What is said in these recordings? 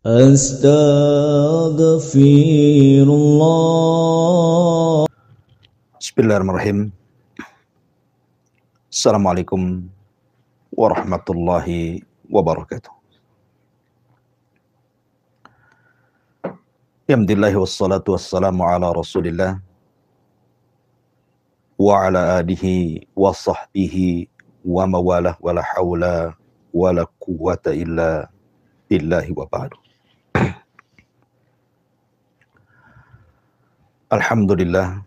Astaghfirullah. Bismillahirrahmanirrahim. Assalamualaikum warahmatullahi wabarakatuh. Alhamdulillah wassalatu wassalamu ala Rasulillah wa ala alihi wa sahbihi wa mawalah wa la hawla wa la quwwata illa billahi wa ba'du. Alhamdulillah,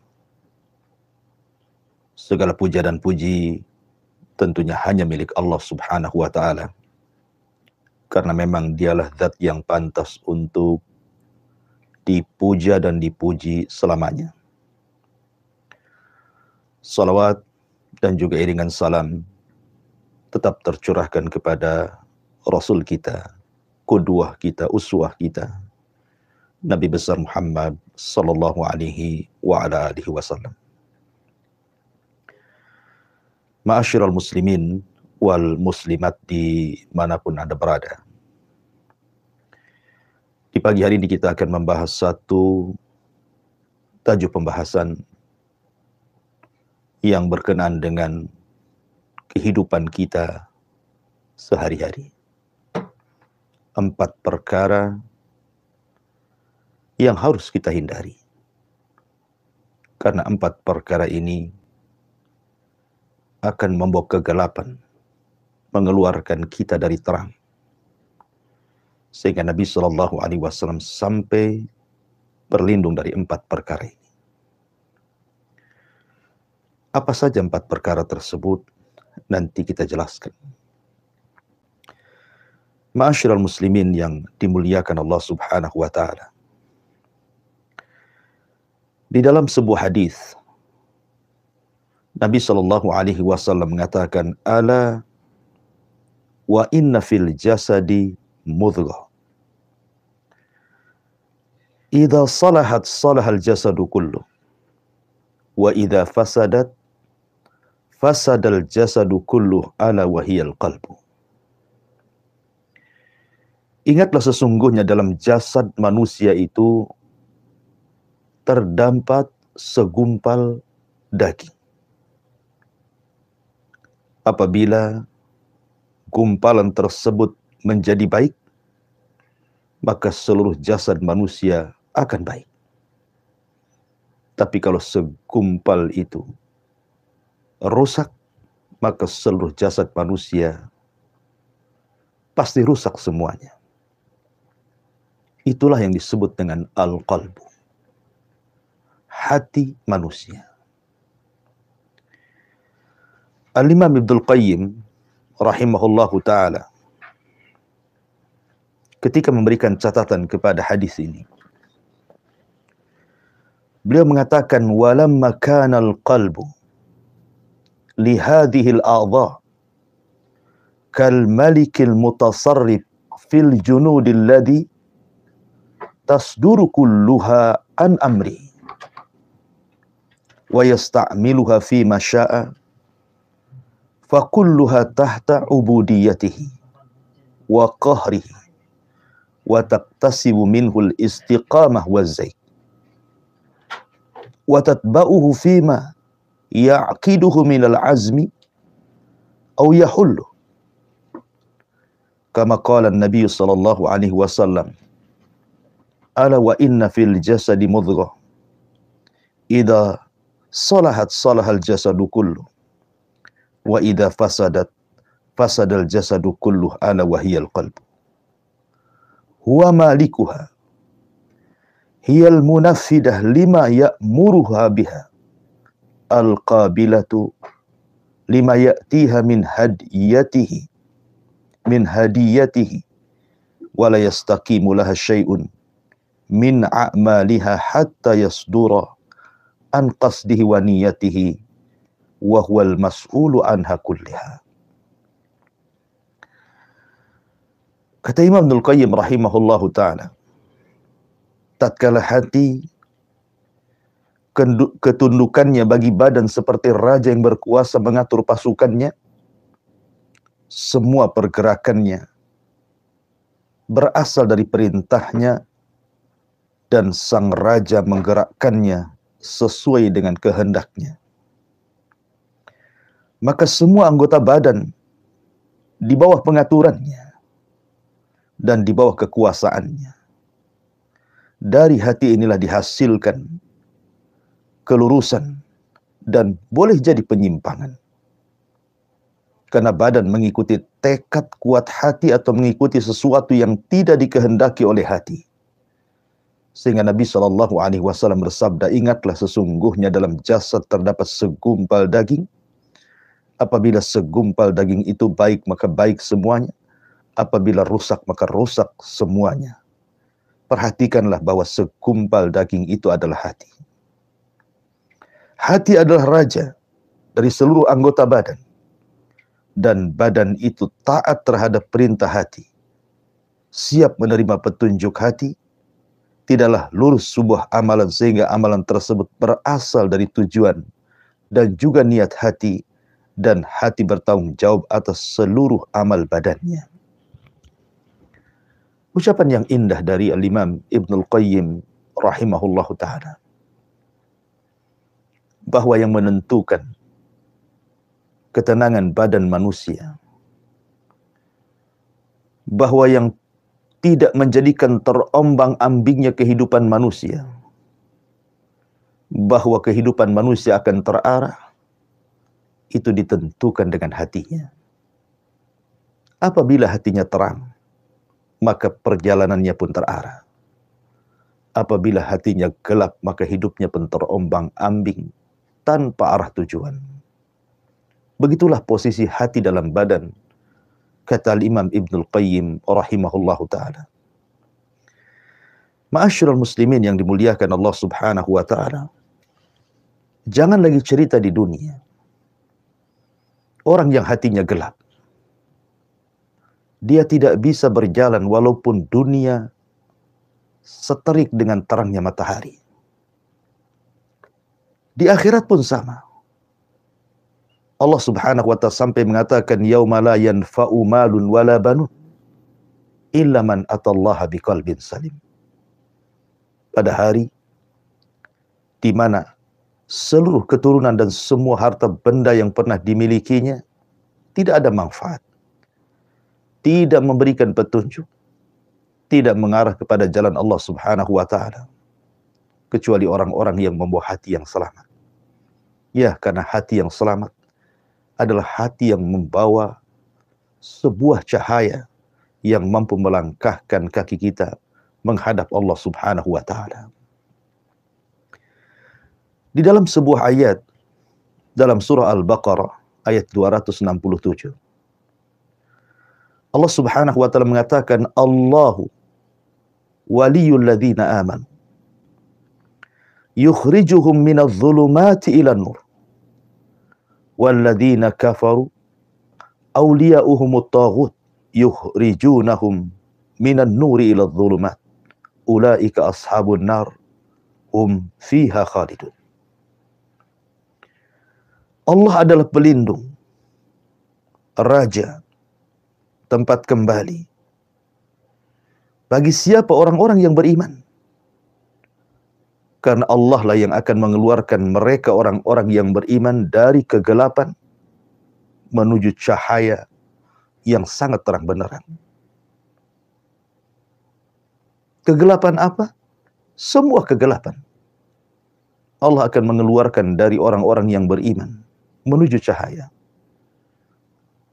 segala puja dan puji tentunya hanya milik Allah Subhanahu wa ta'ala, karena memang dialah zat yang pantas untuk dipuja dan dipuji selamanya. Salawat dan juga iringan salam tetap tercurahkan kepada Rasul kita, qudwah kita, uswah kita, Nabi besar Muhammad sallallahu alaihi wa ala alihi wasallam. Ma'asyiral muslimin wal muslimat dimanapun Anda berada. Di pagi hari ini kita akan membahas satu tajuk pembahasan yang berkenaan dengan kehidupan kita sehari-hari. 4 perkara yang harus kita hindari. Karena 4 perkara ini akan membawa kegelapan, mengeluarkan kita dari terang. Sehingga Nabi Shallallahu Alaihi Wasallam sampai berlindung dari 4 perkara ini. Apa saja 4 perkara tersebut? Nanti kita jelaskan. Ma'asyiral muslimin yang dimuliakan Allah Subhanahu wa ta'ala. Di dalam sebuah hadis, Nabi Shallallahu Alaihi Wasallam mengatakan, "Ala wa inna fil jasadi mudghah. Idza salahat salahal jasadu kullu. Wa idza fasadat fasadal jasadu kullu ala wa hiyal qalbu." Ingatlah, sesungguhnya dalam jasad manusia itu terdapat segumpal daging. Apabila gumpalan tersebut menjadi baik, maka seluruh jasad manusia akan baik. Tapi kalau segumpal itu rusak, maka seluruh jasad manusia pasti rusak semuanya. Itulah yang disebut dengan al-qalbu, hati manusia. Al-Imam Ibnul Qayyim rahimahullahu ta'ala ketika memberikan catatan kepada hadis ini, beliau mengatakan, walamma kana al-qalbu li hadhihi al-a'dha kal malikil mutasarrif fil junudil ladhi tasduru kulluha an amri wa yasta'miluha fi ma syaa fa kulluha tahta ubudiyatihi wa qahrihi wa taqtasibu minhu al-istiqamah wa zayd wa tatba'uhu fima ya'qiduhu min al-azmi aw yahullu kama qala an-nabiy sallallahu alaihi wasallam, ala wa inna fil jasadi mudghah idza salahat salahal jasadu kullu wa idza fasadat fasadal jasadu kullu ala wa hiyal qalbu huwa malikuha hiyal munaffidah lima ya'muruha biha al-qabilatu lima ya'tiha min hadiyatihi wa la yastaqimu laha syai'un min a'maliha hatta yasdura an qasdihi wa niyatihi wa huwal mas'ulu anha kulliha. Kata Imam Ibnul Qayyim rahimahullahu ta'ala, tatkala hati ketundukannya bagi badan seperti raja yang berkuasa mengatur pasukannya, semua pergerakannya berasal dari perintahnya dan sang raja menggerakkannya sesuai dengan kehendaknya. Maka semua anggota badan di bawah pengaturannya dan di bawah kekuasaannya. Dari hati inilah dihasilkan kelurusan dan boleh jadi penyimpangan. Karena badan mengikuti tekad kuat hati atau mengikuti sesuatu yang tidak dikehendaki oleh hati. Sehingga Nabi SAW bersabda, ingatlah sesungguhnya dalam jasad terdapat segumpal daging. Apabila segumpal daging itu baik, maka baik semuanya. Apabila rusak, maka rusak semuanya. Perhatikanlah bahwa segumpal daging itu adalah hati. Hati adalah raja dari seluruh anggota badan. Dan badan itu taat terhadap perintah hati. Siap menerima petunjuk hati. Tidaklah lurus sebuah amalan sehingga amalan tersebut berasal dari tujuan dan juga niat hati. Dan hati bertanggung jawab atas seluruh amal badannya. Ucapan yang indah dari Al-Imam Ibnul Qayyim rahimahullahu ta'ala. Bahwa yang menentukan ketenangan badan manusia, bahwa yang tidak menjadikan terombang-ambingnya kehidupan manusia, bahwa kehidupan manusia akan terarah, itu ditentukan dengan hatinya. Apabila hatinya terang, maka perjalanannya pun terarah. Apabila hatinya gelap, maka hidupnya pun terombang-ambing tanpa arah tujuan. Begitulah posisi hati dalam badan, kata Imam Ibnul Qayyim rahimahullahu ta'ala. Ma'asyiral muslimin yang dimuliakan Allah subhanahu wa ta'ala, jangan lagi cerita di dunia orang yang hatinya gelap. Dia tidak bisa berjalan walaupun dunia seterik dengan terangnya matahari. Di akhirat pun sama. Allah subhanahu wa ta'ala sampai mengatakan, yauma la yanfa'u malun wala banun illa man atallaha biqalbin salim. Pada hari di mana seluruh keturunan dan semua harta benda yang pernah dimilikinya tidak ada manfaat, tidak memberikan petunjuk, tidak mengarah kepada jalan Allah subhanahu wa ta'ala, kecuali orang-orang yang membawa hati yang selamat. Ya, karena hati yang selamat adalah hati yang membawa sebuah cahaya yang mampu melangkahkan kaki kita menghadap Allah subhanahu wa ta'ala. Di dalam sebuah ayat, dalam surah Al-Baqarah, ayat 267, Allah subhanahu wa ta'ala mengatakan, Allahu waliyul ladzina amanu yukhrijuhum minadh dhulumati ilan nur walladzina kafaru awliya'uhumut taghut yukhrijunahum minan nuri iladh dhulumat ulaika ashabun nar hum fiha khalidun. Allah adalah pelindung, raja, tempat kembali bagi siapa orang-orang yang beriman. Karena Allah lah yang akan mengeluarkan mereka orang-orang yang beriman dari kegelapan menuju cahaya yang sangat terang benderang. Kegelapan apa? Semua kegelapan. Allah akan mengeluarkan dari orang-orang yang beriman menuju cahaya.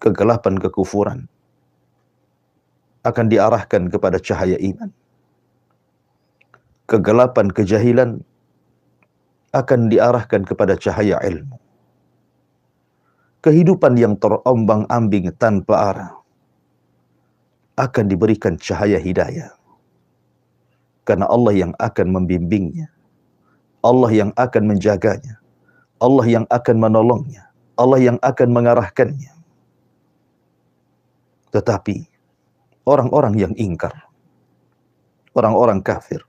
Kegelapan kekufuran akan diarahkan kepada cahaya iman. Kegelapan kejahilan akan diarahkan kepada cahaya ilmu. Kehidupan yang terombang-ambing tanpa arah akan diberikan cahaya hidayah. Karena Allah yang akan membimbingnya, Allah yang akan menjaganya, Allah yang akan menolongnya, Allah yang akan mengarahkannya. Tetapi orang-orang yang ingkar, orang-orang kafir,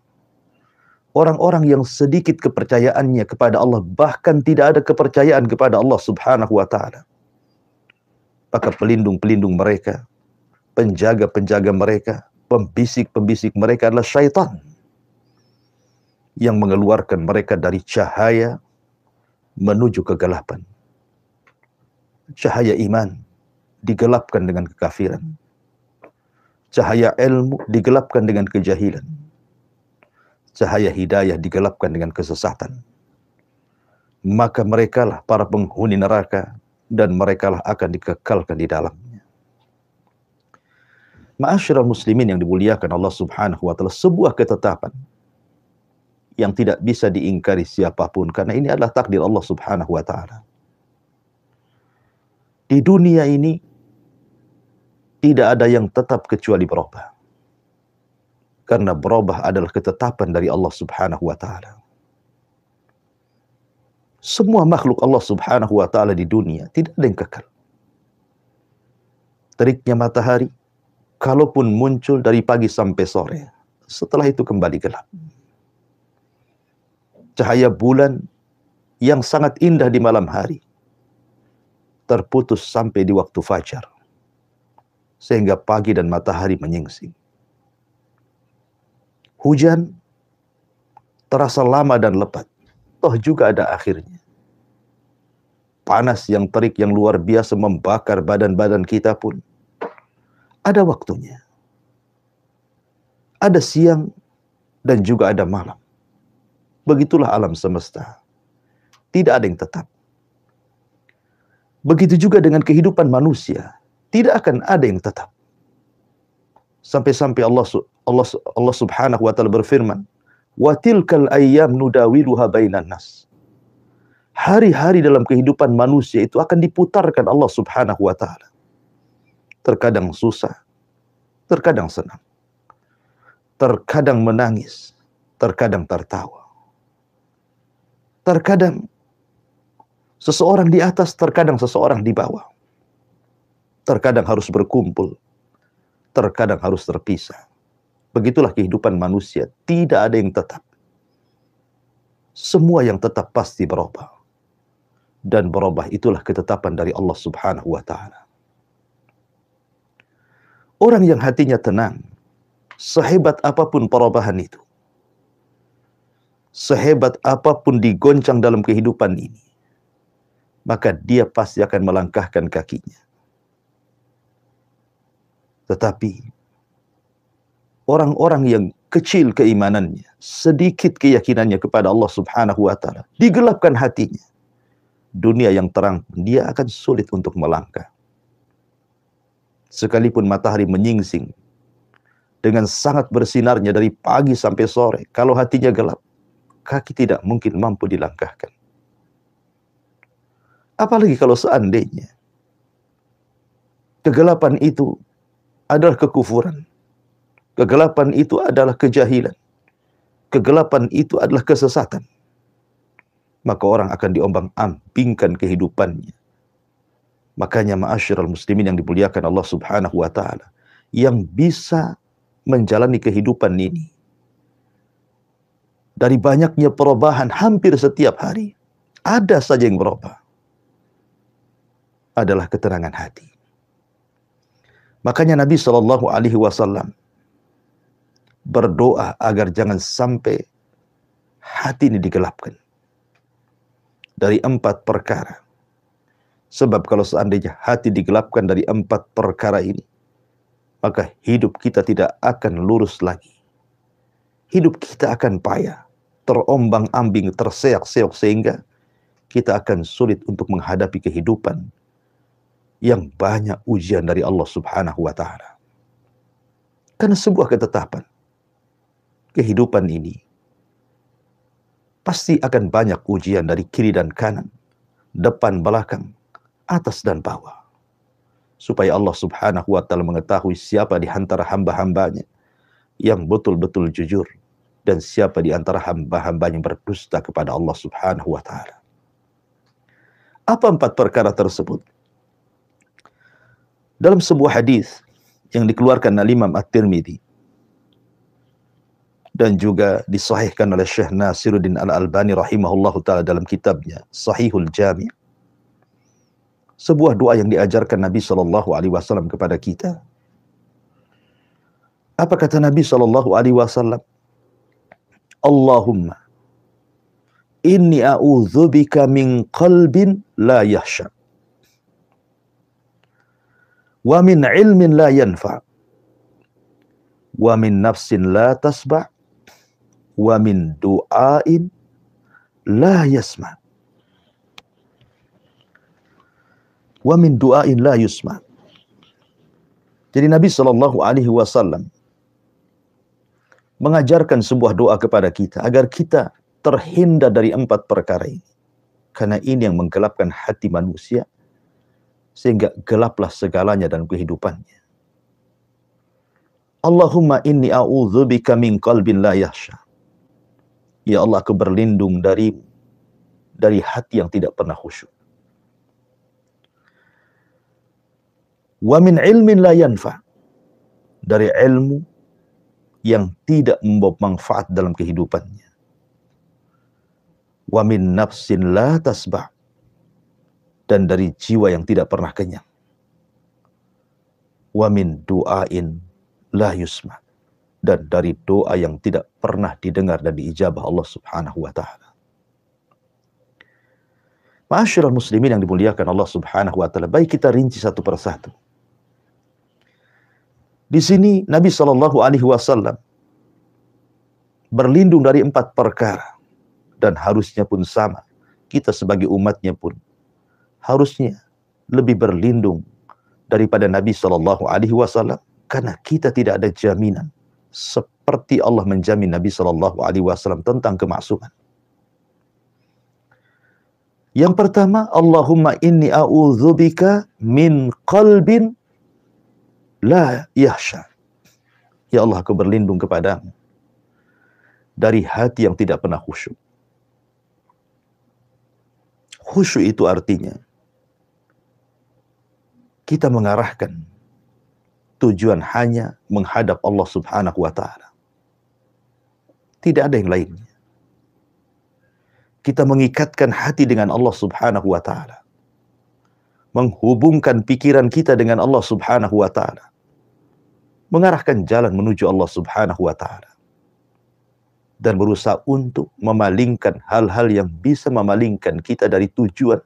orang-orang yang sedikit kepercayaannya kepada Allah, bahkan tidak ada kepercayaan kepada Allah subhanahu wa ta'ala, maka pelindung-pelindung mereka, penjaga-penjaga mereka pembisik-pembisik mereka adalah syaitan yang mengeluarkan mereka dari cahaya menuju kegelapan. Cahaya iman digelapkan dengan kekafiran. Cahaya ilmu digelapkan dengan kejahilan. Cahaya hidayah digelapkan dengan kesesatan. Maka merekalah para penghuni neraka dan merekalah akan dikekalkan di dalamnya. Ma'asyiral muslimin yang dimuliakan Allah Subhanahu wa taala, sebuah ketetapan yang tidak bisa diingkari siapapun karena ini adalah takdir Allah Subhanahu wa taala. Di dunia ini tidak ada yang tetap kecuali berubah. Karena berubah adalah ketetapan dari Allah Subhanahu wa taala. Semua makhluk Allah Subhanahu wa taala di dunia tidak ada yang kekal. Teriknya matahari, kalaupun muncul dari pagi sampai sore, setelah itu kembali gelap. Cahaya bulan yang sangat indah di malam hari terputus sampai di waktu fajar, sehingga pagi dan matahari menyingsing. Hujan terasa lama dan lebat, toh juga ada akhirnya. Panas yang terik yang luar biasa membakar badan-badan kita pun ada waktunya. Ada siang dan juga ada malam. Begitulah alam semesta. Tidak ada yang tetap. Begitu juga dengan kehidupan manusia. Tidak akan ada yang tetap. Sampai-sampai Allah Subhanahu wa taala berfirman, "Wa tilkal ayyam nudawiluha bainan nas." Hari-hari dalam kehidupan manusia itu akan diputarkan Allah Subhanahu wa taala. Terkadang susah, terkadang senang. Terkadang menangis, terkadang tertawa. Terkadang seseorang di atas, terkadang seseorang di bawah. Terkadang harus berkumpul, terkadang harus terpisah. Begitulah kehidupan manusia, tidak ada yang tetap. Semua yang tetap pasti berubah. Dan berubah itulah ketetapan dari Allah Subhanahu wa taala. Orang yang hatinya tenang, sehebat apapun perubahan itu, sehebat apapun digoncang dalam kehidupan ini, maka dia pasti akan melangkahkan kakinya. Tetapi orang-orang yang kecil keimanannya, sedikit keyakinannya kepada Allah Subhanahu wa taala, digelapkan hatinya. Dunia yang terang, dia akan sulit untuk melangkah. Sekalipun matahari menyingsing dengan sangat bersinarnya dari pagi sampai sore, kalau hatinya gelap, kaki tidak mungkin mampu dilangkahkan. Apalagi kalau seandainya kegelapan itu adalah kekufuran, kegelapan itu adalah kejahilan, kegelapan itu adalah kesesatan, maka orang akan diombang-ambingkan kehidupannya. Makanya ma'asyiral muslimin yang dimuliakan Allah Subhanahu wa taala, yang bisa menjalani kehidupan ini dari banyaknya perubahan hampir setiap hari, ada saja yang berubah, adalah ketenangan hati. Makanya Nabi Shallallahu Alaihi Wasallam berdoa agar jangan sampai hati ini digelapkan dari 4 perkara. Sebab kalau seandainya hati digelapkan dari 4 perkara ini, maka hidup kita tidak akan lurus lagi. Hidup kita akan payah, terombang-ambing, terseok-seok, sehingga kita akan sulit untuk menghadapi kehidupan yang banyak ujian dari Allah Subhanahu wa taala. Karena sebuah ketetapan, kehidupan ini pasti akan banyak ujian dari kiri dan kanan, depan, belakang, atas dan bawah. Supaya Allah Subhanahu wa taala mengetahui siapa di antara hamba-hambanya yang betul-betul jujur dan siapa di antara hamba-hambanya yang berdusta kepada Allah Subhanahu wa taala. Apa 4 perkara tersebut? Dalam sebuah hadis yang dikeluarkan oleh Imam At-Tirmidzi dan juga disahihkan oleh Syekh Nasiruddin Al-Albani rahimahullahu taala dalam kitabnya Sahihul Jami', sebuah doa yang diajarkan Nabi Shallallahu Alaihi Wasallam kepada kita. Apa kata Nabi SAW? Allahumma inni a'udzubika min qalbin la yahsha wa min ilmin la yanfa wa min nafsin la tasba wa min du'ain la yasma wa min du'ain la yusma. Jadi Nabi SAW mengajarkan sebuah doa kepada kita agar kita terhindar dari 4 perkara ini. Karena ini yang menggelapkan hati manusia sehingga gelaplah segalanya dalam kehidupannya. Allahumma inni a'udzubika min qalbin la yahsha. Ya Allah, aku berlindung dari hati yang tidak pernah khusyuk. Wa min ilmin la yanfa. Dari ilmu yang tidak membawa manfaat dalam kehidupannya. Wa min nafsin la tasba'. Dan dari jiwa yang tidak pernah kenyang. Wa min du'ain la yusma. Dan dari doa yang tidak pernah didengar dan diijabah Allah Subhanahu wa ta'ala. Ma'asyiral muslimin yang dimuliakan Allah Subhanahu wa ta'ala, baik kita rinci satu persatu. Di sini Nabi SAW berlindung dari 4 perkara, dan harusnya pun sama. Kita sebagai umatnya pun harusnya lebih berlindung daripada Nabi SAW, karena kita tidak ada jaminan seperti Allah menjamin Nabi SAW tentang kemaksuman. Yang pertama, Allahumma inni a'udzubika min qalbin la yahsha. Ya Allah, aku berlindung kepadamu dari hati yang tidak pernah khusyuk. Khusyuk itu artinya kita mengarahkan tujuan hanya menghadap Allah Subhanahu wa ta'ala. Tidak ada yang lainnya. Kita mengikatkan hati dengan Allah Subhanahu wa ta'ala. Menghubungkan pikiran kita dengan Allah Subhanahu wa ta'ala. Mengarahkan jalan menuju Allah Subhanahu wa ta'ala. Dan berusaha untuk memalingkan hal-hal yang bisa memalingkan kita dari tujuan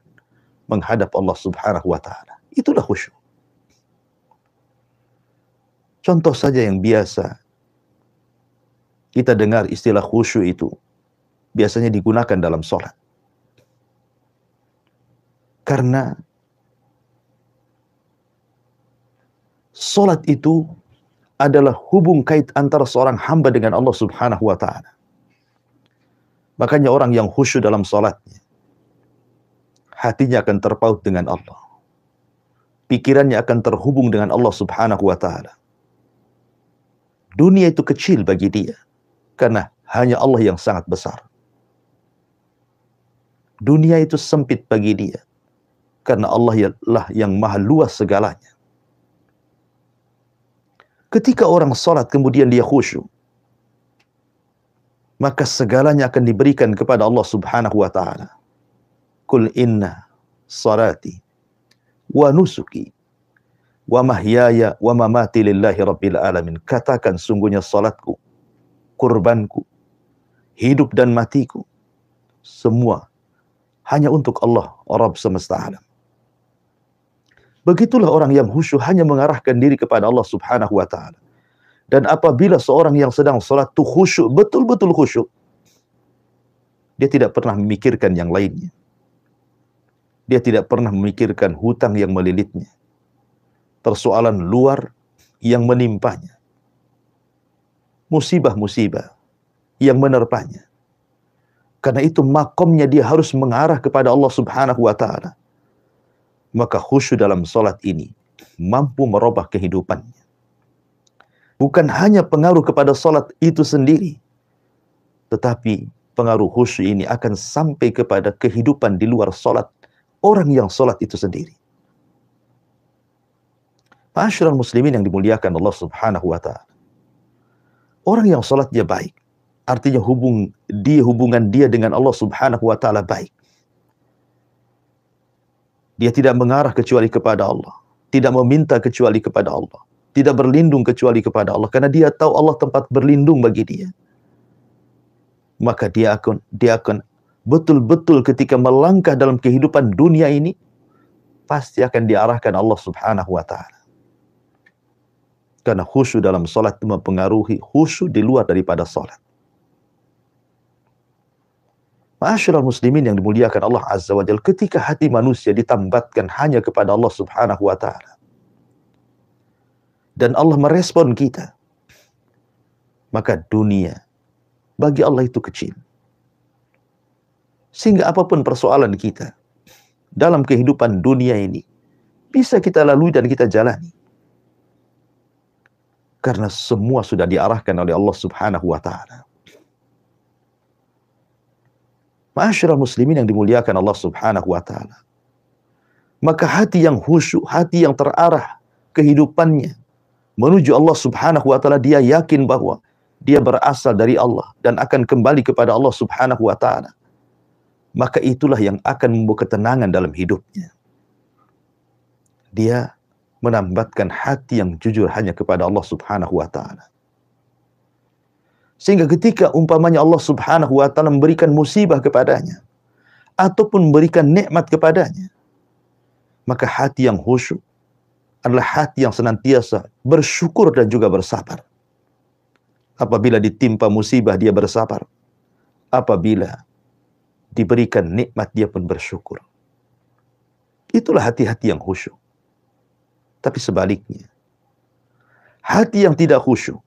menghadap Allah Subhanahu wa ta'ala. Itulah khusyuk. Contoh saja yang biasa kita dengar istilah khusyuk itu biasanya digunakan dalam sholat. Karena sholat itu adalah hubung kait antara seorang hamba dengan Allah Subhanahu wa ta'ala. Makanya orang yang khusyuk dalam sholatnya, hatinya akan terpaut dengan Allah. Pikirannya akan terhubung dengan Allah Subhanahu wa ta'ala. Dunia itu kecil bagi dia, karena hanya Allah yang sangat besar. Dunia itu sempit bagi dia, karena Allah lah yang maha luas segalanya. Ketika orang sholat kemudian dia khusyuk, maka segalanya akan diberikan kepada Allah Subhanahu wa ta'ala. Qul inna salati wa nusuki wa mahyaya wa mamati lillahi rabbil alamin. Katakan, sungguhnya salatku, kurbanku, hidup dan matiku, semua hanya untuk Allah, Rabb semesta alam. Begitulah orang yang khusyuk hanya mengarahkan diri kepada Allah Subhanahu wa ta'ala. Dan apabila seorang yang sedang salat itu khusyuk, betul-betul khusyuk, dia tidak pernah memikirkan yang lainnya. Dia tidak pernah memikirkan hutang yang melilitnya, persoalan luar yang menimpanya, musibah-musibah yang menerpanya. Karena itu makomnya dia harus mengarah kepada Allah Subhanahu wa ta'ala. Maka khusyuk dalam salat ini mampu merubah kehidupannya. Bukan hanya pengaruh kepada salat itu sendiri, tetapi pengaruh khusyuk ini akan sampai kepada kehidupan di luar salat orang yang salat itu sendiri. Ma'asyiral muslimin yang dimuliakan Allah Subhanahu wa ta'ala. Orang yang salatnya baik, artinya hubungan dia dengan Allah Subhanahu wa ta'ala baik. Dia tidak mengarah kecuali kepada Allah, tidak meminta kecuali kepada Allah, tidak berlindung kecuali kepada Allah, karena dia tahu Allah tempat berlindung bagi dia. Maka dia akan betul-betul ketika melangkah dalam kehidupan dunia ini, pasti akan diarahkan Allah Subhanahu wa ta'ala. Karena khusyuk dalam salat itu mempengaruhi khusyuk di luar daripada salat. Ma'asyiral muslimin yang dimuliakan Allah Azza wa Jalla, ketika hati manusia ditambatkan hanya kepada Allah Subhanahu wa ta'ala, dan Allah merespon kita, maka dunia bagi Allah itu kecil. Sehingga apapun persoalan kita dalam kehidupan dunia ini, bisa kita lalui dan kita jalani. Karena semua sudah diarahkan oleh Allah Subhanahu wa ta'ala. Ma'asyiral muslimin yang dimuliakan Allah Subhanahu wa ta'ala, maka hati yang khusyuk, hati yang terarah kehidupannya menuju Allah Subhanahu wa ta'ala, dia yakin bahwa dia berasal dari Allah dan akan kembali kepada Allah Subhanahu wa ta'ala, maka itulah yang akan membawa ketenangan dalam hidupnya. Dia menambatkan hati yang jujur hanya kepada Allah Subhanahu wa ta'ala. Sehingga ketika umpamanya Allah Subhanahu wa ta'ala memberikan musibah kepadanya, ataupun memberikan nikmat kepadanya, maka hati yang khusyuk adalah hati yang senantiasa bersyukur dan juga bersabar. Apabila ditimpa musibah, dia bersabar. Apabila diberikan nikmat, dia pun bersyukur. Itulah hati-hati yang khusyuk. Tapi sebaliknya, hati yang tidak khusyuk,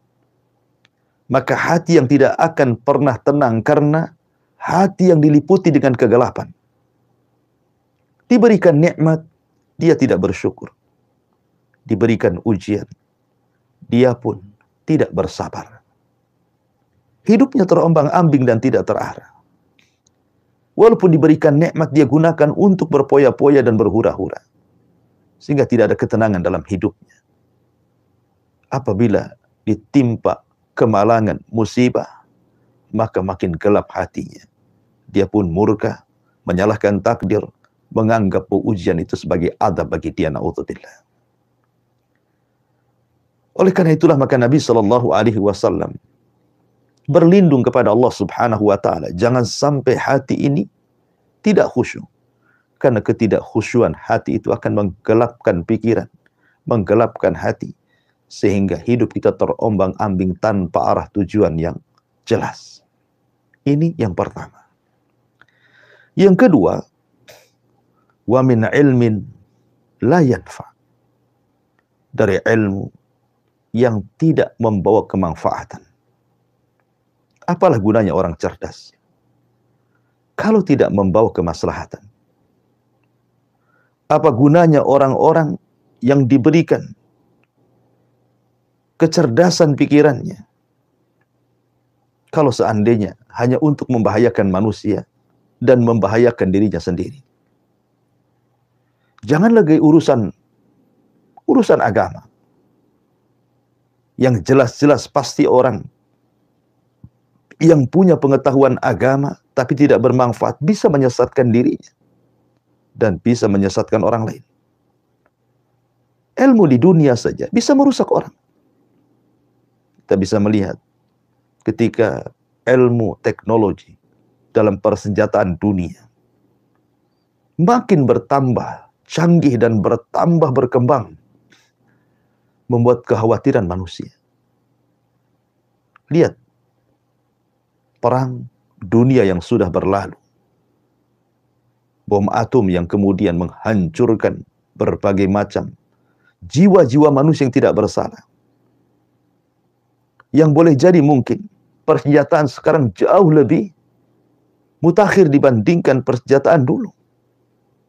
maka hati yang tidak akan pernah tenang, karena hati yang diliputi dengan kegelapan. Diberikan nikmat, dia tidak bersyukur. Diberikan ujian, dia pun tidak bersabar. Hidupnya terombang-ambing dan tidak terarah. Walaupun diberikan nikmat, dia gunakan untuk berpoya-poya dan berhura-hura, sehingga tidak ada ketenangan dalam hidupnya. Apabila ditimpa kemalangan, musibah, maka makin gelap hatinya. Dia pun murka, menyalahkan takdir, menganggap ujian itu sebagai adab bagi dia, na'udzubillah. Oleh karena itulah maka Nabi SAW berlindung kepada Allah Subhanahu wa ta'ala, jangan sampai hati ini tidak khusyuk. Karena ketidakkhusyuan hati itu akan menggelapkan pikiran, menggelapkan hati, sehingga hidup kita terombang-ambing tanpa arah tujuan yang jelas. Ini yang pertama. Yang kedua, wa min ilmin la yanfa, dari ilmu yang tidak membawa kemanfaatan. Apalah gunanya orang cerdas kalau tidak membawa kemaslahatan? Apa gunanya orang-orang yang diberikan kecerdasan pikirannya kalau seandainya hanya untuk membahayakan manusia dan membahayakan dirinya sendiri? Jangan lagi urusan agama, yang jelas-jelas pasti orang yang punya pengetahuan agama tapi tidak bermanfaat bisa menyesatkan dirinya dan bisa menyesatkan orang lain. Ilmu di dunia saja bisa merusak orang. Kita bisa melihat ketika ilmu teknologi dalam persenjataan dunia makin bertambah canggih dan bertambah berkembang, membuat kekhawatiran manusia. Lihat perang dunia yang sudah berlalu, bom atom yang kemudian menghancurkan berbagai macam jiwa-jiwa manusia yang tidak bersalah. Yang boleh jadi mungkin persenjataan sekarang jauh lebih mutakhir dibandingkan persenjataan dulu,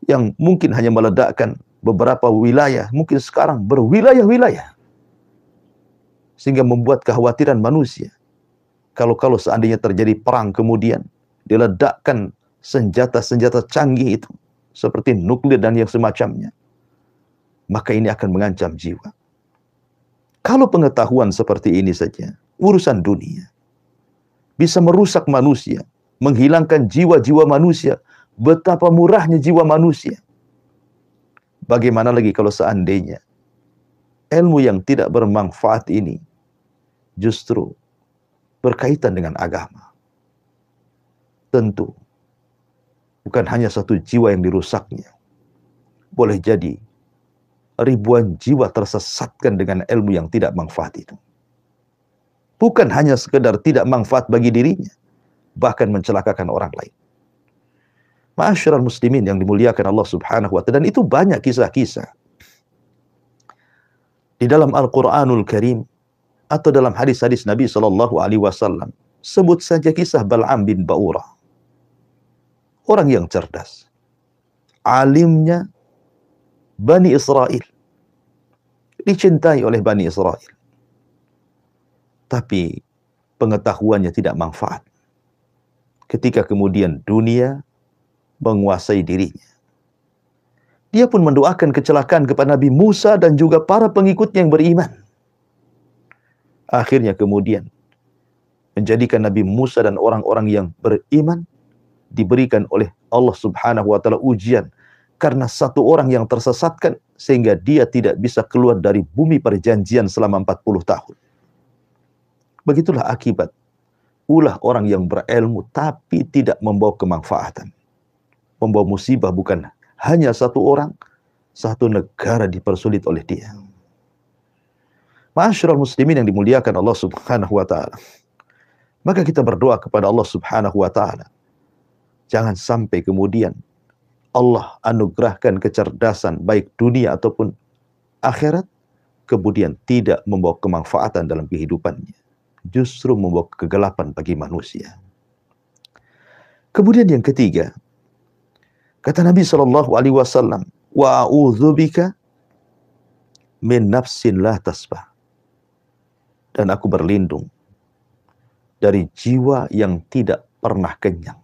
yang mungkin hanya meledakkan beberapa wilayah, mungkin sekarang berwilayah-wilayah, sehingga membuat kekhawatiran manusia. Kalau seandainya terjadi perang kemudian diledakkan senjata-senjata canggih itu, seperti nuklir dan yang semacamnya, maka ini akan mengancam jiwa. Kalau pengetahuan seperti ini saja, urusan dunia, bisa merusak manusia, menghilangkan jiwa-jiwa manusia, betapa murahnya jiwa manusia. Bagaimana lagi kalau seandainya ilmu yang tidak bermanfaat ini justru berkaitan dengan agama. Tentu, bukan hanya satu jiwa yang dirusaknya. Boleh jadi ribuan jiwa tersesatkan dengan ilmu yang tidak manfaat itu. Bukan hanya sekedar tidak manfaat bagi dirinya, bahkan mencelakakan orang lain. Ma'asyiral muslimin yang dimuliakan Allah Subhanahu wa ta'ala, dan itu banyak kisah-kisah di dalam Al-Qur'anul Karim atau dalam hadis-hadis Nabi sallallahu alaihi wasallam. Sebut saja kisah Bal'am bin Ba'urah. Orang yang cerdas, alimnya Bani Israel, dicintai oleh Bani Israel, tapi pengetahuannya tidak manfaat. Ketika kemudian dunia menguasai dirinya, dia pun mendoakan kecelakaan kepada Nabi Musa dan juga para pengikutnya yang beriman. Akhirnya kemudian menjadikan Nabi Musa dan orang-orang yang beriman diberikan oleh Allah Subhanahu wa ta'ala ujian karena satu orang yang tersesatkan sehingga dia tidak bisa keluar dari bumi perjanjian selama 40 tahun. Begitulah akibat ulah orang yang berilmu tapi tidak membawa kemanfaatan. Membawa musibah bukan hanya satu orang, satu negara dipersulit oleh dia. Ma'asyiral muslimin yang dimuliakan Allah Subhanahu wa ta'ala. Maka kita berdoa kepada Allah Subhanahu wa ta'ala, jangan sampai kemudian Allah anugerahkan kecerdasan baik dunia ataupun akhirat, kemudian tidak membawa kemanfaatan dalam kehidupannya, justru membawa kegelapan bagi manusia. Kemudian yang ketiga, kata Nabi sallallahu alaihi wasallam, wa a'udzubika min nafsin la tasbah. Dan aku berlindung dari jiwa yang tidak pernah kenyang.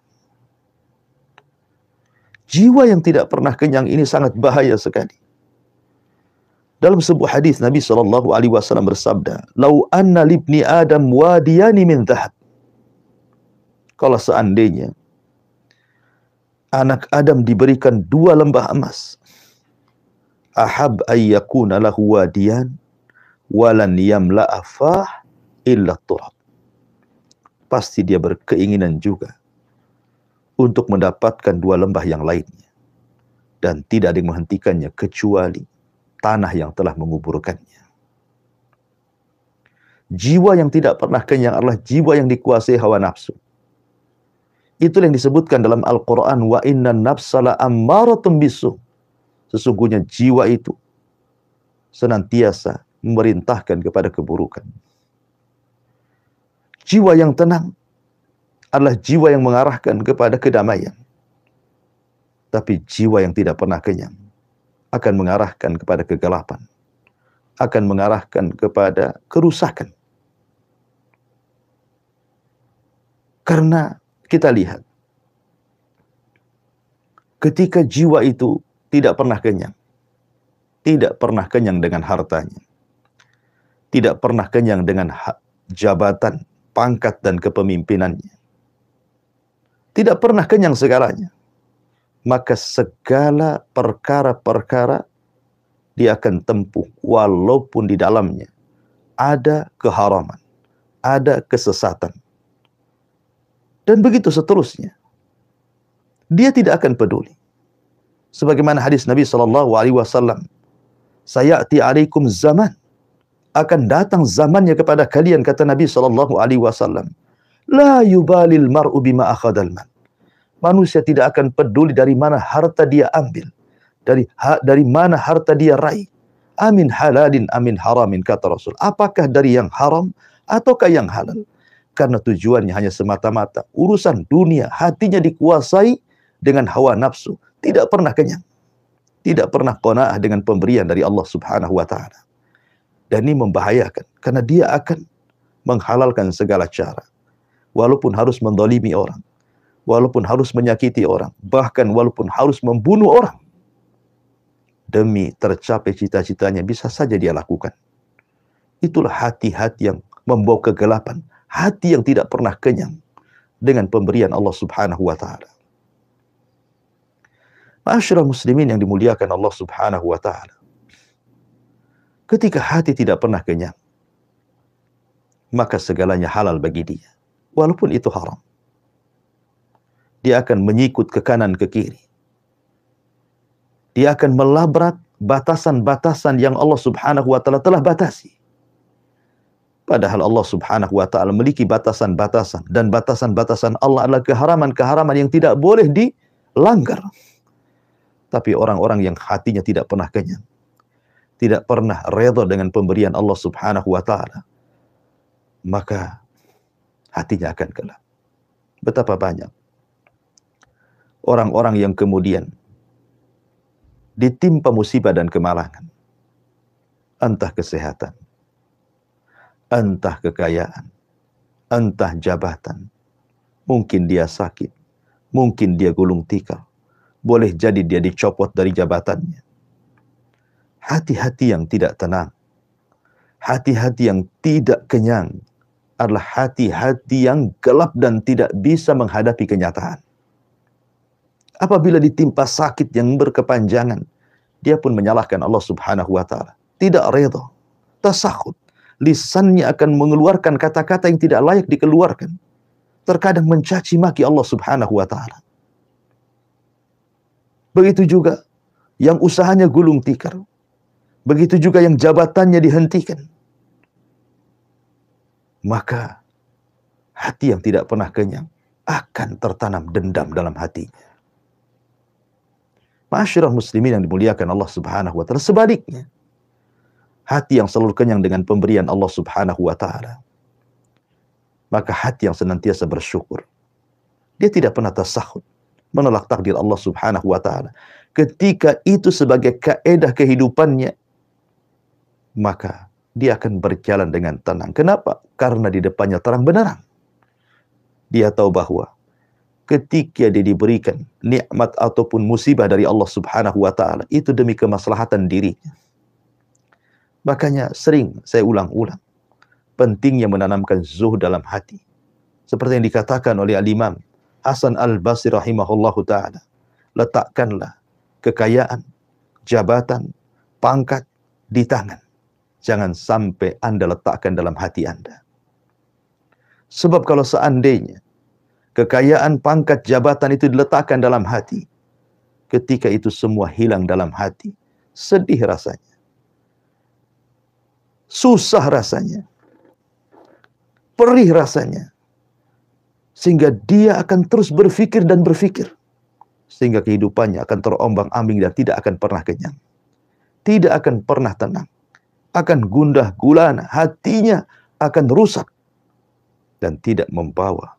Jiwa yang tidak pernah kenyang ini sangat bahaya sekali. Dalam sebuah hadis Nabi sallallahu alaihi wasallam bersabda, "Lau anna libni Adam wadiyani min dhahab." Kalau seandainya anak Adam diberikan 2 lembah emas, ahab ayyakuna lahu wadiyan walan yamla'a fah illa turab. Pasti dia berkeinginan juga untuk mendapatkan 2 lembah yang lainnya, dan tidak ada yang menghentikannya kecuali tanah yang telah menguburkannya. Jiwa yang tidak pernah kenyang adalah jiwa yang dikuasai hawa nafsu. Itulah yang disebutkan dalam Al-Quran, wa innan nafsala ammaratun bisu. Sesungguhnya jiwa itu senantiasa memerintahkan kepada keburukan. Jiwa yang tenang adalah jiwa yang mengarahkan kepada kedamaian. Tapi jiwa yang tidak pernah kenyang akan mengarahkan kepada kegelapan, akan mengarahkan kepada kerusakan. Karena kita lihat, ketika jiwa itu tidak pernah kenyang, tidak pernah kenyang dengan hartanya, tidak pernah kenyang dengan jabatan, pangkat, dan kepemimpinannya, tidak pernah kenyang segalanya, maka segala perkara-perkara dia akan tempuh walaupun di dalamnya ada keharaman, ada kesesatan, dan begitu seterusnya. Dia tidak akan peduli. Sebagaimana hadis Nabi sallallahu alaihi wasallam, "Sayati alaikum zaman." Akan datang zamannya kepada kalian, kata Nabi sallallahu alaihi wasallam, "La yubalil mar'u bima akhadal man." Manusia tidak akan peduli dari mana harta dia ambil, dari mana harta dia raih. Amin halalin amin haramin, kata Rasul. Apakah dari yang haram ataukah yang halal? Karena tujuannya hanya semata-mata urusan dunia, hatinya dikuasai dengan hawa nafsu, tidak pernah kenyang, tidak pernah qanaah dengan pemberian dari Allah Subhanahu wa ta'ala. Dan ini membahayakan, karena dia akan menghalalkan segala cara, walaupun harus mendolimi orang, walaupun harus menyakiti orang, bahkan walaupun harus membunuh orang, demi tercapai cita-citanya bisa saja dia lakukan. Itulah hati-hati yang membawa kegelapan, hati yang tidak pernah kenyang dengan pemberian Allah Subhanahu wa ta'ala. Ma'asyiral muslimin yang dimuliakan Allah Subhanahu wa ta'ala. Ketika hati tidak pernah kenyang, maka segalanya halal bagi dia, walaupun itu haram. Dia akan menyikut ke kanan ke kiri. Dia akan melabrak batasan-batasan yang Allah Subhanahu wa taala telah batasi. Padahal Allah Subhanahu wa taala memiliki batasan-batasan, dan batasan-batasan Allah adalah keharaman-keharaman yang tidak boleh dilanggar. Tapi orang-orang yang hatinya tidak pernah kenyang, tidak pernah redha dengan pemberian Allah Subhanahu wa taala, maka hatinya akan gelap. Betapa banyak orang-orang yang kemudian ditimpa musibah dan kemalangan, entah kesehatan, entah kekayaan, entah jabatan. Mungkin dia sakit, mungkin dia gulung tikar, boleh jadi dia dicopot dari jabatannya. Hati-hati yang tidak tenang, hati-hati yang tidak kenyang adalah hati-hati yang gelap dan tidak bisa menghadapi kenyataan. Apabila ditimpa sakit yang berkepanjangan, dia pun menyalahkan Allah Subhanahu wa taala, tidak redha, tasakhut. Lisannya akan mengeluarkan kata-kata yang tidak layak dikeluarkan. Terkadang mencaci maki Allah Subhanahu wa taala. Begitu juga yang usahanya gulung tikar. Begitu juga yang jabatannya dihentikan. Maka hati yang tidak pernah kenyang akan tertanam dendam dalam hatinya. Ma'asyiral muslimin yang dimuliakan Allah Subhanahu wa taala, sebaliknya, hati yang selalu kenyang dengan pemberian Allah Subhanahu wa taala, maka hati yang senantiasa bersyukur. Dia tidak pernah tasakhut, menolak takdir Allah Subhanahu wa taala. Ketika itu sebagai kaedah kehidupannya, maka dia akan berjalan dengan tenang. Kenapa? Karena di depannya terang benderang. Dia tahu bahwa ketika dia diberikan nikmat ataupun musibah dari Allah Subhanahu wa taala, itu demi kemaslahatan dirinya. Makanya sering saya ulang-ulang pentingnya menanamkan zuhud dalam hati. Seperti yang dikatakan oleh Al-Imam Hasan Al-Basri rahimahullahu taala, letakkanlah kekayaan, jabatan, pangkat di tangan. Jangan sampai Anda letakkan dalam hati Anda. Sebab kalau seandainya kekayaan, pangkat, jabatan itu diletakkan dalam hati, ketika itu semua hilang dalam hati, sedih rasanya, susah rasanya, perih rasanya, sehingga dia akan terus berpikir dan berpikir, sehingga kehidupannya akan terombang-ambing dan tidak akan pernah kenyang, tidak akan pernah tenang, akan gundah gulana, hatinya akan rusak dan tidak membawa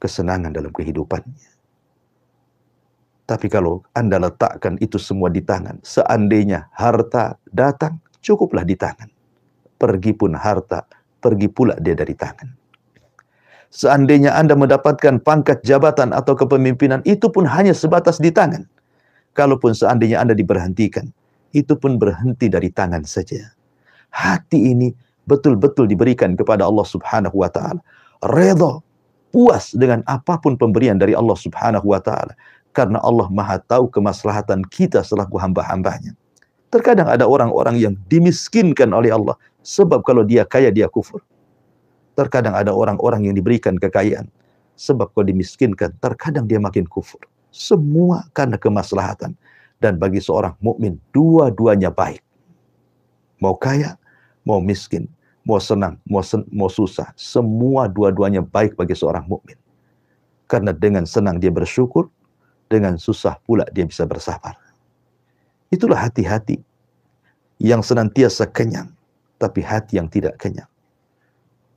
kesenangan dalam kehidupannya. Tapi kalau Anda letakkan itu semua di tangan, seandainya harta datang, cukuplah di tangan. Pergi pun harta, pergi pula dia dari tangan. Seandainya Anda mendapatkan pangkat jabatan atau kepemimpinan, itu pun hanya sebatas di tangan. Kalaupun seandainya Anda diberhentikan, itu pun berhenti dari tangan saja. Hati ini betul-betul diberikan kepada Allah Subhanahu wa taala. Redha, puas dengan apapun pemberian dari Allah Subhanahu wa taala, karena Allah Maha tahu kemaslahatan kita selaku hamba-hambanya. Terkadang ada orang-orang yang dimiskinkan oleh Allah, sebab kalau dia kaya dia kufur. Terkadang ada orang-orang yang diberikan kekayaan, sebab kalau dimiskinkan, terkadang dia makin kufur. Semua karena kemaslahatan. Dan bagi seorang mukmin, dua-duanya baik. Mau kaya, mau miskin, mau senang, mau susah, semua dua-duanya baik bagi seorang mukmin. Karena dengan senang dia bersyukur, dengan susah pula dia bisa bersabar. Itulah hati-hati yang senantiasa kenyang, tapi hati yang tidak kenyang,